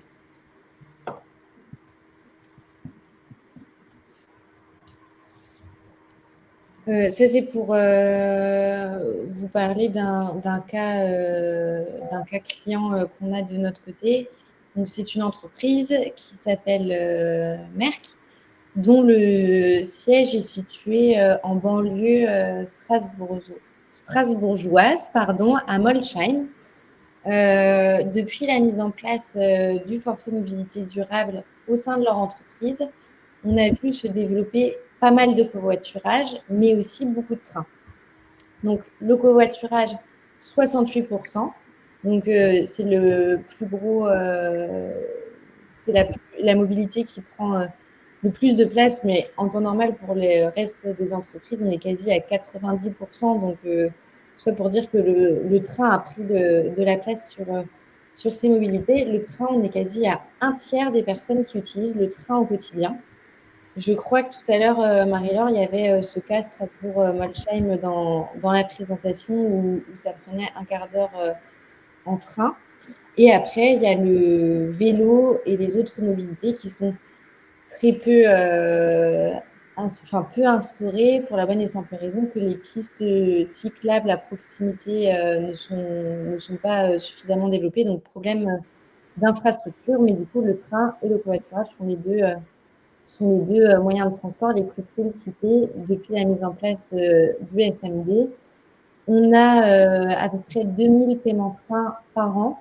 Ça, c'est pour vous parler d'un cas client qu'on a de notre côté. Donc, c'est une entreprise qui s'appelle Merck, dont le siège est situé en banlieue strasbourgeoise, à Molsheim. Depuis la mise en place du forfait mobilité durable au sein de leur entreprise, on a vu se développer pas mal de covoiturage, mais aussi beaucoup de trains. Donc, le covoiturage, 68%. Donc, c'est le plus gros, c'est la mobilité qui prend le plus de place, mais en temps normal, pour le reste des entreprises, on est quasi à 90%. Donc, tout ça pour dire que le train a pris de la place sur ces mobilités. Le train, on est quasi à un tiers des personnes qui utilisent le train au quotidien. Je crois que tout à l'heure, Marie-Laure, il y avait ce cas Strasbourg-Molsheim dans la présentation où ça prenait un quart d'heure en train. Et après, il y a le vélo et les autres mobilités qui sont très peu, peu instaurées pour la bonne et simple raison que les pistes cyclables à proximité ne sont pas suffisamment développées. Donc, problème d'infrastructure. Mais du coup, le train et le covoiturage sont les deux moyens de transport les plus plébiscités depuis la mise en place du FMD. On a à peu près 2000 paiements train par an.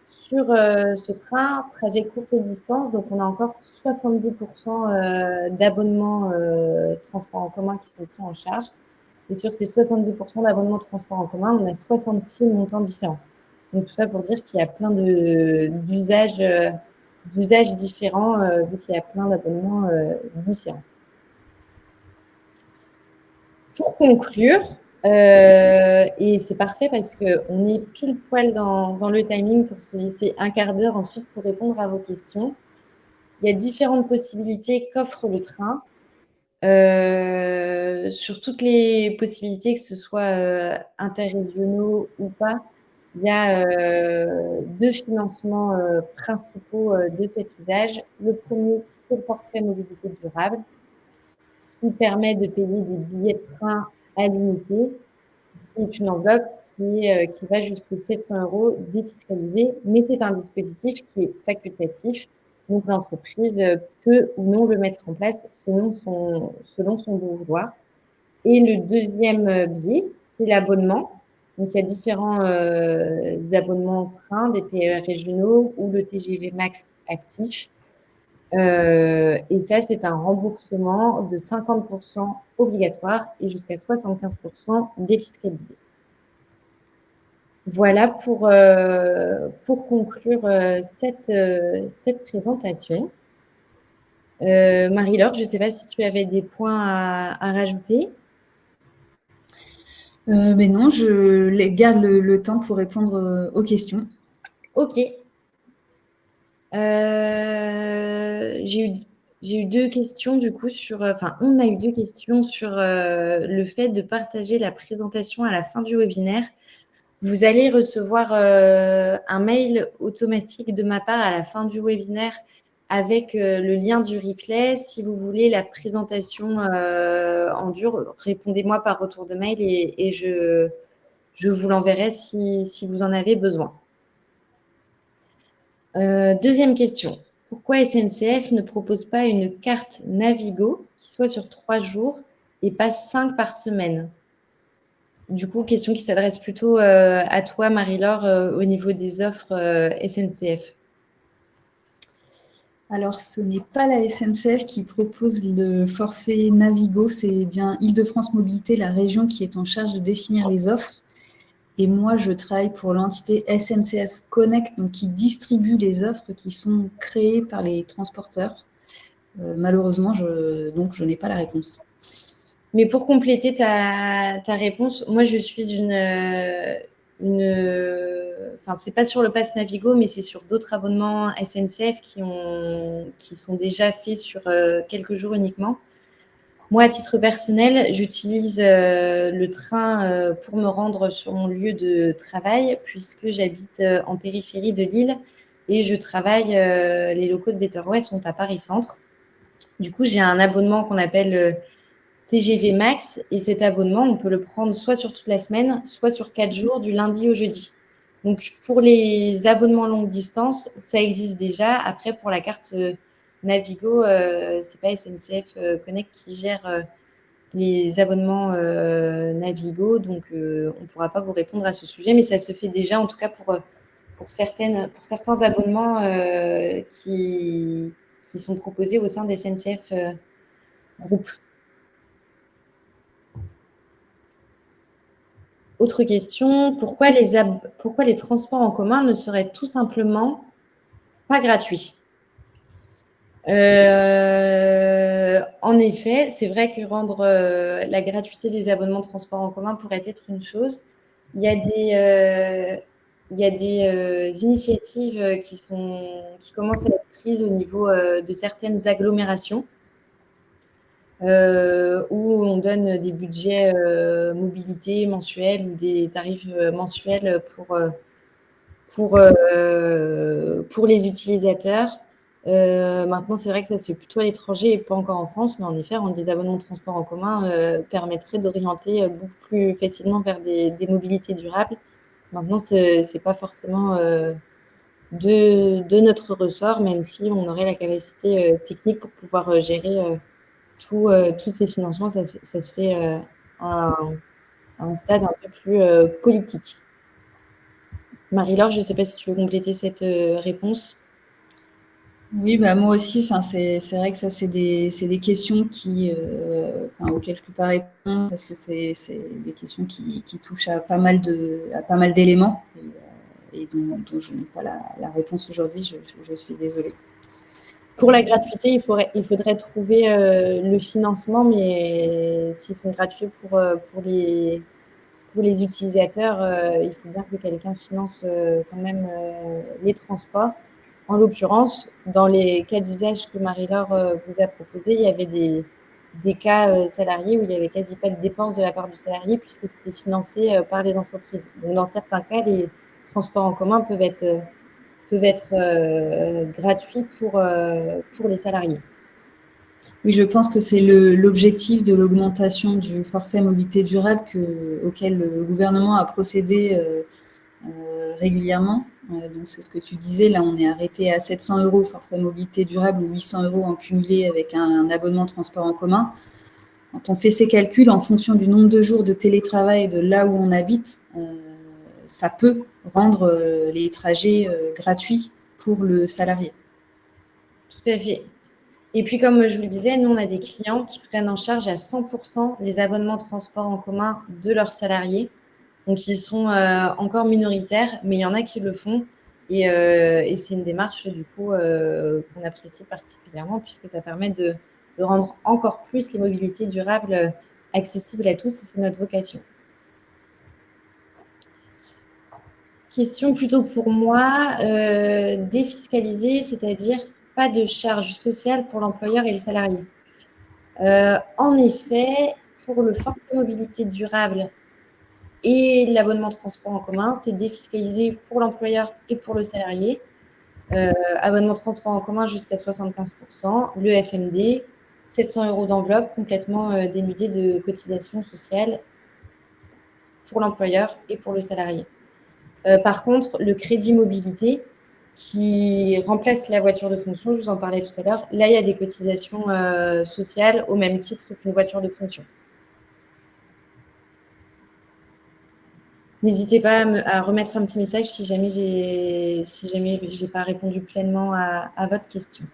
Sur ce train, trajet courte distance, donc on a encore 70% d'abonnements transports en commun qui sont pris en charge. Et sur ces 70% d'abonnements transports en commun, on a 66 montants différents. Donc tout ça pour dire qu'il y a plein d'usages différents, vu qu'il y a plein d'abonnements différents. Pour conclure, et c'est parfait parce qu'on est pile poil dans le timing pour se laisser un quart d'heure ensuite pour répondre à vos questions. Il y a différentes possibilités qu'offre le train. Sur toutes les possibilités, que ce soit interrégionaux ou pas, il y a deux financements principaux de cet usage. Le premier, c'est le forfait mobilité durable, qui permet de payer des billets de train à l'unité, qui est une enveloppe qui va jusqu'à 700 € défiscalisée, mais c'est un dispositif qui est facultatif. Donc, l'entreprise peut ou non le mettre en place selon son bon vouloir. Et le deuxième biais, c'est l'abonnement. Donc, il y a différents abonnements train, des TER régionaux ou le TGV Max actif. Et ça, c'est un remboursement de 50% obligatoire et jusqu'à 75% défiscalisé. Voilà pour conclure cette présentation. Marie-Laure, je ne sais pas si tu avais des points à rajouter. Mais non, je garde le temps pour répondre aux questions. Ok. J'ai eu deux questions du coup on a eu deux questions sur le fait de partager la présentation à la fin du webinaire. Vous allez recevoir un mail automatique de ma part à la fin du webinaire avec le lien du replay. Si vous voulez la présentation en dur, répondez-moi par retour de mail et je vous l'enverrai si vous en avez besoin. Deuxième question. Pourquoi SNCF ne propose pas une carte Navigo qui soit sur 3 jours et pas 5 par semaine? Du coup, question qui s'adresse plutôt à toi, Marie-Laure, au niveau des offres SNCF. Alors, ce n'est pas la SNCF qui propose le forfait Navigo, c'est bien Île-de-France Mobilité, la région qui est en charge de définir les offres. Et moi, je travaille pour l'entité SNCF Connect, donc qui distribue les offres qui sont créées par les transporteurs. Malheureusement, je n'ai pas la réponse. Mais pour compléter ta réponse, moi, je suis c'est pas sur le pass Navigo, mais c'est sur d'autres abonnements SNCF qui sont déjà faits sur quelques jours uniquement. Moi, à titre personnel, j'utilise le train pour me rendre sur mon lieu de travail, puisque j'habite en périphérie de Lille et je travaille, les locaux de Better Way sont à Paris Centre. Du coup, j'ai un abonnement qu'on appelle TGV Max, et cet abonnement, on peut le prendre soit sur toute la semaine, soit sur 4 jours, du lundi au jeudi. Donc, pour les abonnements longue distance, ça existe déjà. Après, pour la carte Navigo, c'est pas SNCF Connect qui gère les abonnements Navigo, donc on ne pourra pas vous répondre à ce sujet, mais ça se fait déjà, en tout cas pour certains abonnements qui sont proposés au sein des SNCF Group. Autre question, pourquoi les transports en commun ne seraient tout simplement pas gratuits? En effet, c'est vrai que rendre la gratuité des abonnements de transport en commun pourrait être une chose. Il y a des initiatives qui commencent à être prises au niveau de certaines agglomérations où on donne des budgets mobilité mensuels ou des tarifs mensuels pour les utilisateurs. Maintenant, c'est vrai que ça se fait plutôt à l'étranger et pas encore en France, mais en effet, rendre des abonnements de transport en commun permettrait d'orienter beaucoup plus facilement vers des mobilités durables. Maintenant, c'est pas forcément de notre ressort, même si on aurait la capacité technique pour pouvoir gérer tous ces financements. Ça se fait à un stade un peu plus politique. Marie-Laure, je ne sais pas si tu veux compléter cette réponse. Oui, bah moi aussi. C'est vrai que ça, c'est des questions auxquelles je ne peux pas répondre parce que c'est des questions qui touchent à pas mal d'éléments et dont je n'ai pas la réponse aujourd'hui. Je suis désolée. Pour la gratuité, il faudrait trouver le financement, mais s'ils sont gratuits pour les utilisateurs, il faut bien que quelqu'un finance quand même les transports. En l'occurrence, dans les cas d'usage que Marie-Laure vous a proposés, il y avait des cas salariés où il n'y avait quasi pas de dépenses de la part du salarié puisque c'était financé par les entreprises. Donc, dans certains cas, les transports en commun peuvent être gratuits pour les salariés. Oui, je pense que c'est l'objectif de l'augmentation du forfait mobilité durable auquel le gouvernement a procédé régulièrement. Donc, c'est ce que tu disais. Là, on est arrêté à 700 € forfait mobilité durable ou 800 € en cumulé avec un abonnement de transport en commun. Quand on fait ces calculs en fonction du nombre de jours de télétravail de là où on habite, ça peut rendre les trajets gratuits pour le salarié. Tout à fait. Et puis, comme je vous le disais, nous, on a des clients qui prennent en charge à 100% les abonnements de transport en commun de leurs salariés. Donc, ils sont encore minoritaires, mais il y en a qui le font. Et c'est une démarche, du coup, qu'on apprécie particulièrement puisque ça permet de rendre encore plus les mobilités durables accessibles à tous et c'est notre vocation. Question plutôt pour moi, défiscaliser, c'est-à-dire pas de charges sociales pour l'employeur et les salariés. En effet, pour le forfait mobilité durable et l'abonnement de transport en commun, c'est défiscalisé pour l'employeur et pour le salarié. Abonnement de transport en commun jusqu'à 75%, le FMD, 700 € d'enveloppe complètement dénudée de cotisations sociales pour l'employeur et pour le salarié. Par contre, le crédit mobilité qui remplace la voiture de fonction, je vous en parlais tout à l'heure, là, il y a des cotisations sociales au même titre qu'une voiture de fonction. N'hésitez pas à remettre un petit message si jamais j'ai pas répondu pleinement à votre question.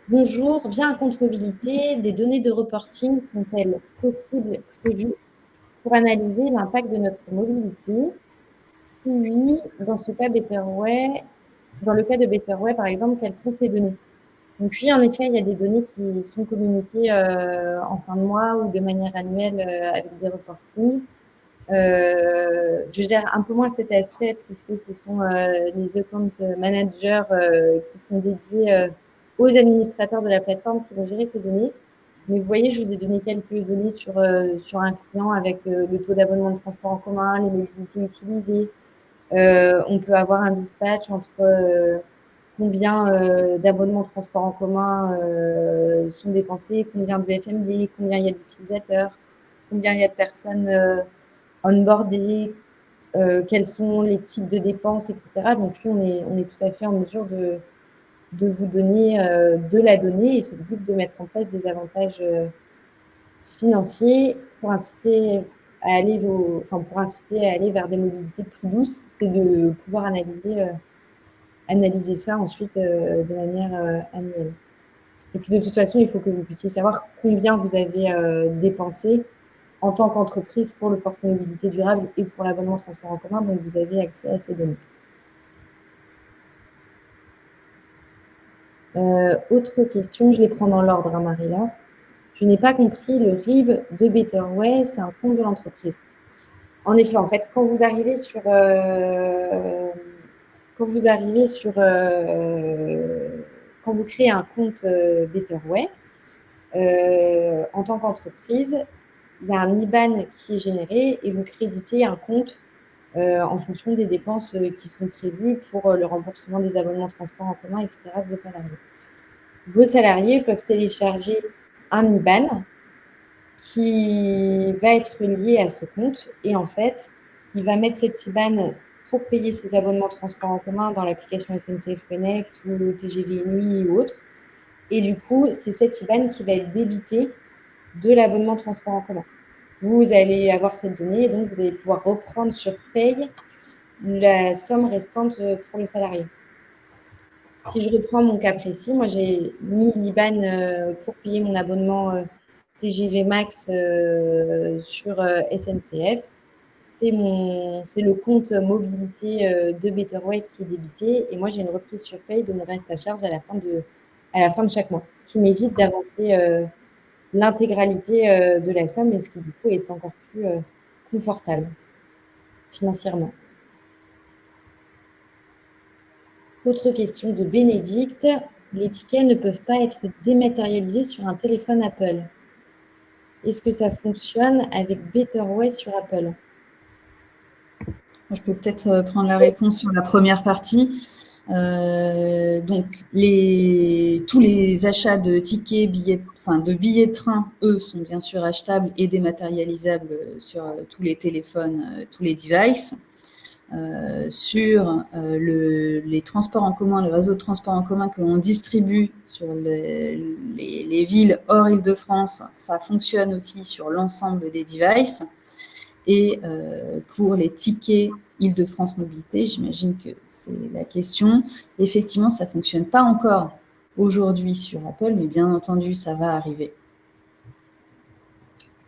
Bonjour, via un compte mobilité, des données de reporting sont-elles possibles, prévues pour analyser l'impact de notre mobilité? Si oui, dans le cas de Betterway, par exemple, quelles sont ces données? Donc oui, en effet, il y a des données qui sont communiquées en fin de mois ou de manière annuelle avec des reportings. Je gère un peu moins cet aspect puisque ce sont les account managers qui sont dédiés aux administrateurs de la plateforme qui vont gérer ces données. Mais vous voyez, je vous ai donné quelques données sur un client avec le taux d'abonnement de transport en commun, les mobilités utilisées. On peut avoir un dispatch entre combien d'abonnements de transport en commun sont dépensés, combien de FMD, combien il y a d'utilisateurs, combien il y a de personnes onboardées, quels sont les types de dépenses, etc. Donc, oui, on est tout à fait en mesure de vous donner de la donnée et c'est le but de mettre en place des avantages financiers pour inciter pour inciter à aller vers des mobilités plus douces, c'est de pouvoir analyser ça ensuite de manière annuelle. Et puis de toute façon, il faut que vous puissiez savoir combien vous avez dépensé en tant qu'entreprise pour le forfait mobilité durable et pour l'abonnement transport en commun, donc vous avez accès à ces données. Autre question, je les prends dans l'ordre, hein, Marie-Laure. Je n'ai pas compris, le RIB de Betterway, c'est un compte de l'entreprise. En effet, en fait, quand vous créez un compte Betterway, en tant qu'entreprise, il y a un IBAN qui est généré et vous créditez un compte en fonction des dépenses qui sont prévues pour le remboursement des abonnements de transport en commun, etc. de vos salariés. Vos salariés peuvent télécharger un IBAN qui va être lié à ce compte et en fait, il va mettre cette IBAN pour payer ses abonnements de transport en commun dans l'application SNCF Connect ou TGV Nuit ou autre. Et du coup, c'est cette IBAN qui va être débitée de l'abonnement de transport en commun. Vous allez avoir cette donnée et donc vous allez pouvoir reprendre sur paye la somme restante pour le salarié. Si je reprends mon cas précis, moi j'ai mis l'IBAN pour payer mon abonnement TGV Max sur SNCF. C'est le compte mobilité de Betterway qui est débité et moi j'ai une reprise sur paye de mon reste à charge à la fin de chaque mois, ce qui m'évite d'avancer l'intégralité de la somme et ce qui du coup est encore plus confortable financièrement. Autre question de Bénédicte. Les tickets ne peuvent pas être dématérialisés sur un téléphone Apple. Est-ce que ça fonctionne avec Betterway sur Apple? Je peux peut-être prendre la réponse sur la première partie. Donc, tous les achats de tickets, de billets de train, eux, sont bien sûr achetables et dématérialisables sur tous les téléphones, tous les devices. Sur les transports en commun, le réseau de transports en commun que l'on distribue sur les villes hors Île-de-France, ça fonctionne aussi sur l'ensemble des devices. Et pour les tickets Île-de-France Mobilité, j'imagine que c'est la question. Effectivement, ça ne fonctionne pas encore aujourd'hui sur Apple, mais bien entendu, ça va arriver.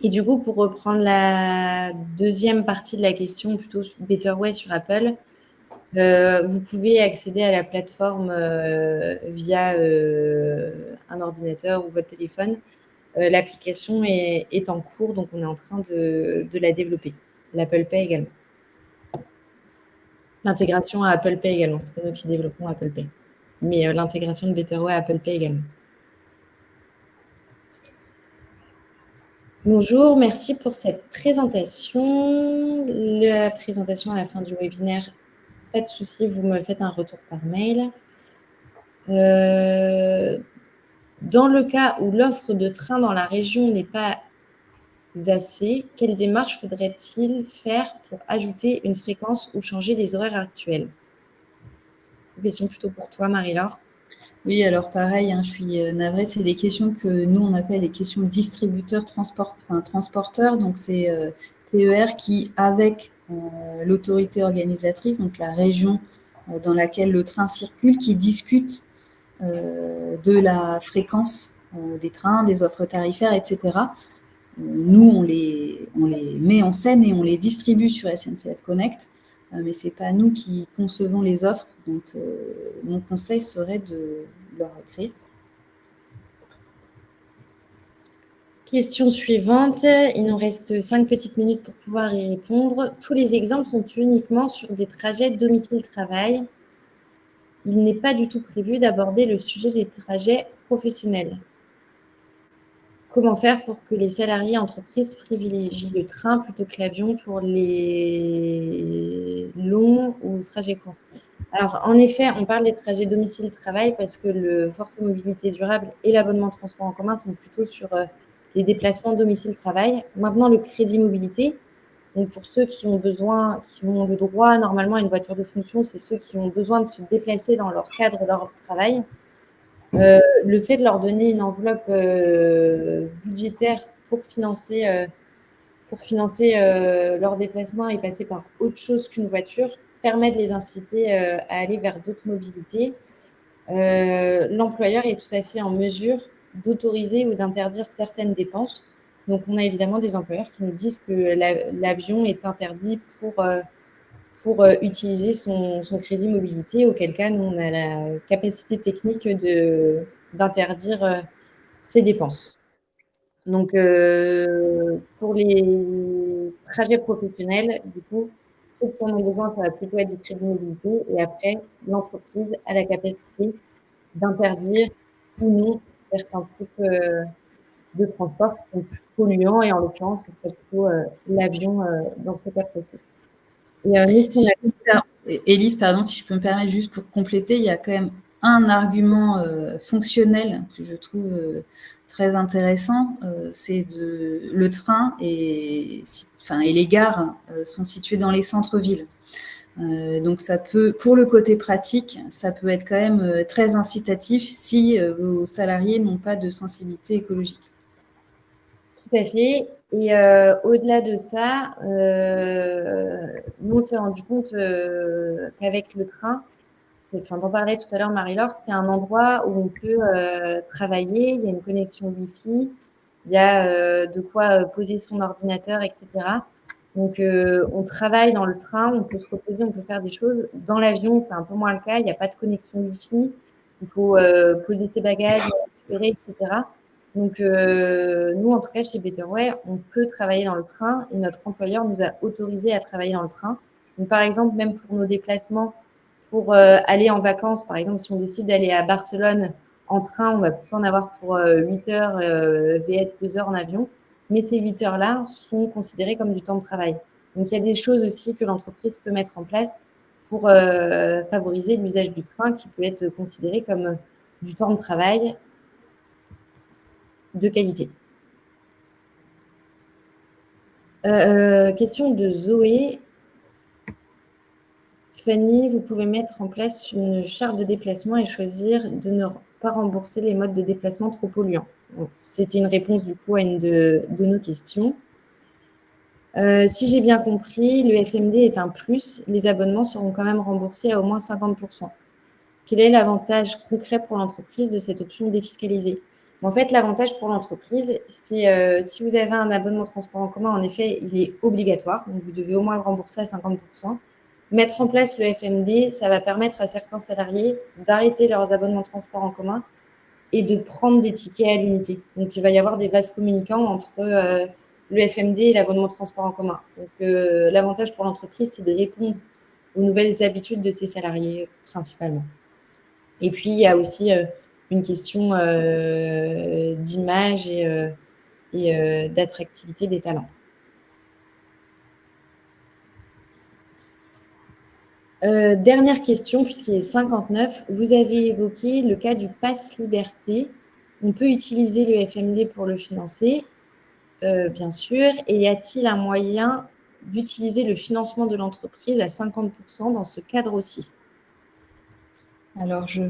Et du coup, pour reprendre la deuxième partie de la question, plutôt Betterway sur Apple, vous pouvez accéder à la plateforme via un ordinateur ou votre téléphone. L'application est en cours, donc on est en train de la développer. L'Apple Pay également. L'intégration à Apple Pay également. Ce n'est pas nous qui développons Apple Pay. Mais l'intégration de Betterway à Apple Pay également. Bonjour, merci pour cette présentation. La présentation à la fin du webinaire, pas de souci, vous me faites un retour par mail. Dans le cas où l'offre de train dans la région n'est pas assez, quelle démarche faudrait-il faire pour ajouter une fréquence ou changer les horaires actuels? Une question plutôt pour toi, Marie-Laure. Oui, alors pareil, je suis navrée, c'est des questions que nous, on appelle les questions distributeurs, transporteurs. Donc, c'est TER qui, avec l'autorité organisatrice, donc la région dans laquelle le train circule, qui discute de la fréquence des trains, des offres tarifaires, etc. Nous, on les met en scène et on les distribue sur SNCF Connect, mais ce n'est pas nous qui concevons les offres. Donc, mon conseil serait de leur écrire. Question suivante. Il nous reste 5 petites minutes pour pouvoir y répondre. Tous les exemples sont uniquement sur des trajets domicile-travail. Il n'est pas du tout prévu d'aborder le sujet des trajets professionnels. Comment faire pour que les salariés entreprises privilégient le train plutôt que l'avion pour les longs ou trajets courts? Alors, en effet, on parle des trajets domicile-travail parce que le forfait mobilité durable et l'abonnement de transport en commun sont plutôt sur les déplacements domicile-travail. Maintenant, le crédit mobilité, donc pour ceux qui ont le droit normalement à une voiture de fonction, c'est ceux qui ont besoin de se déplacer dans leur cadre de leur travail. Le fait de leur donner une enveloppe budgétaire pour financer pour financer leur déplacement et passer par autre chose qu'une voiture, permet de les inciter à aller vers d'autres mobilités. L'employeur est tout à fait en mesure d'autoriser ou d'interdire certaines dépenses. Donc, on a évidemment des employeurs qui nous disent que l'avion est interdit pour utiliser son crédit mobilité, auquel cas, nous, on a la capacité technique d'interdire ces dépenses. Donc, pour les trajets professionnels, du coup, ceux qui en ont besoin, ça va plutôt être du crédit mobilité. Et après, l'entreprise a la capacité d'interdire ou non certains types de transports qui sont plus polluants. Et en l'occurrence, ce serait plutôt l'avion dans ce cas précis. Élise, pardon, si je peux me permettre juste pour compléter, il y a quand même un argument fonctionnel que je trouve très intéressant, c'est le train et les gares sont situées dans les centres-villes. Donc ça peut, pour le côté pratique, ça peut être quand même très incitatif si vos salariés n'ont pas de sensibilité écologique. Tout à fait. Et au-delà de ça, nous, on s'est rendu compte qu'avec le train, dont parlait tout à l'heure Marie-Laure, c'est un endroit où on peut travailler, il y a une connexion Wi-Fi, il y a de quoi poser son ordinateur, etc. Donc, on travaille dans le train, on peut se reposer, on peut faire des choses. Dans l'avion, c'est un peu moins le cas, il n'y a pas de connexion Wi-Fi, il faut poser ses bagages, récupérer, etc. Donc, nous, en tout cas, chez Betterway, on peut travailler dans le train et notre employeur nous a autorisé à travailler dans le train. Donc, par exemple, même pour nos déplacements, pour aller en vacances, par exemple, si on décide d'aller à Barcelone en train, on va plutôt en avoir pour 8 heures vs 2 heures en avion. Mais ces 8 heures-là sont considérées comme du temps de travail. Donc, il y a des choses aussi que l'entreprise peut mettre en place pour favoriser l'usage du train qui peut être considéré comme du temps de travail de qualité. Question de Zoé. Fanny, vous pouvez mettre en place une charte de déplacement et choisir de ne pas rembourser les modes de déplacement trop polluants. Bon, c'était une réponse du coup à une de nos questions. Si j'ai bien compris, le FMD est un plus. Les abonnements seront quand même remboursés à au moins 50%. Quel est l'avantage concret pour l'entreprise de cette option défiscalisée? En fait, l'avantage pour l'entreprise, c'est si vous avez un abonnement transport en commun, en effet, il est obligatoire. Donc, vous devez au moins le rembourser à 50%. Mettre en place le FMD, ça va permettre à certains salariés d'arrêter leurs abonnements de transport en commun et de prendre des tickets à l'unité. Donc, il va y avoir des vases communicants entre le FMD et l'abonnement de transport en commun. Donc, l'avantage pour l'entreprise, c'est de répondre aux nouvelles habitudes de ses salariés principalement. Et puis, il y a aussi une question d'image et d'attractivité des talents. Dernière question, puisqu'il est 59. Vous avez évoqué le cas du Pass Liberté. On peut utiliser le FMD pour le financer, bien sûr. Et y a-t-il un moyen d'utiliser le financement de l'entreprise à 50% dans ce cadre aussi? Alors, je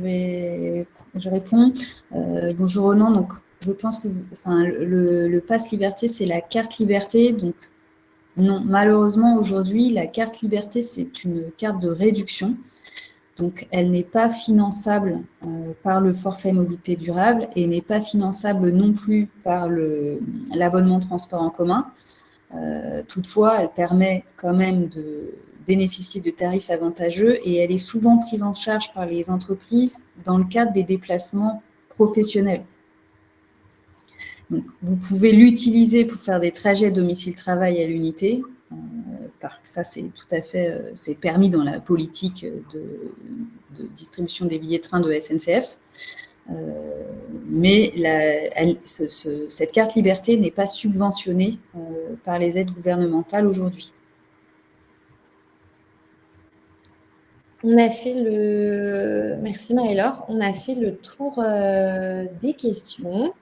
réponds. Bonjour Ronan. Donc, je pense que le Pass Liberté, c'est la carte Liberté. Donc, non, malheureusement, aujourd'hui, la carte Liberté, c'est une carte de réduction. Donc, elle n'est pas finançable par le forfait mobilité durable et n'est pas finançable non plus par l'abonnement transport en commun. Toutefois, elle permet quand même de bénéficier de tarifs avantageux et elle est souvent prise en charge par les entreprises dans le cadre des déplacements professionnels. Donc, vous pouvez l'utiliser pour faire des trajets domicile-travail à l'unité. Ça, c'est tout à fait c'est permis dans la politique de distribution des billets de train de SNCF. Mais cette carte Liberté n'est pas subventionnée par les aides gouvernementales aujourd'hui. On a fait Merci Marie-Laure. On a fait le tour des questions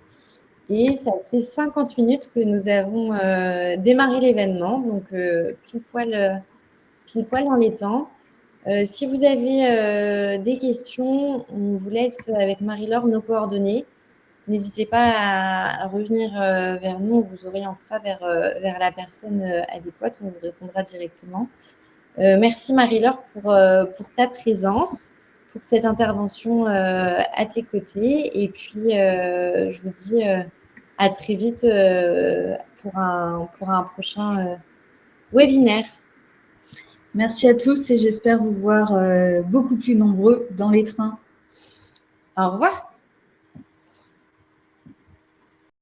et ça fait 50 minutes que nous avons démarré l'événement, donc pile poil dans les temps. Si vous avez des questions, on vous laisse avec Marie-Laure nos coordonnées. n'hésitez pas à revenir vers nous, on vous orientera vers la personne adéquate, on vous répondra directement. Merci Marie-Laure pour ta présence, pour cette intervention à tes côtés. Et puis, je vous dis à très vite pour un prochain webinaire. Merci à tous et j'espère vous voir beaucoup plus nombreux dans les trains. Au revoir.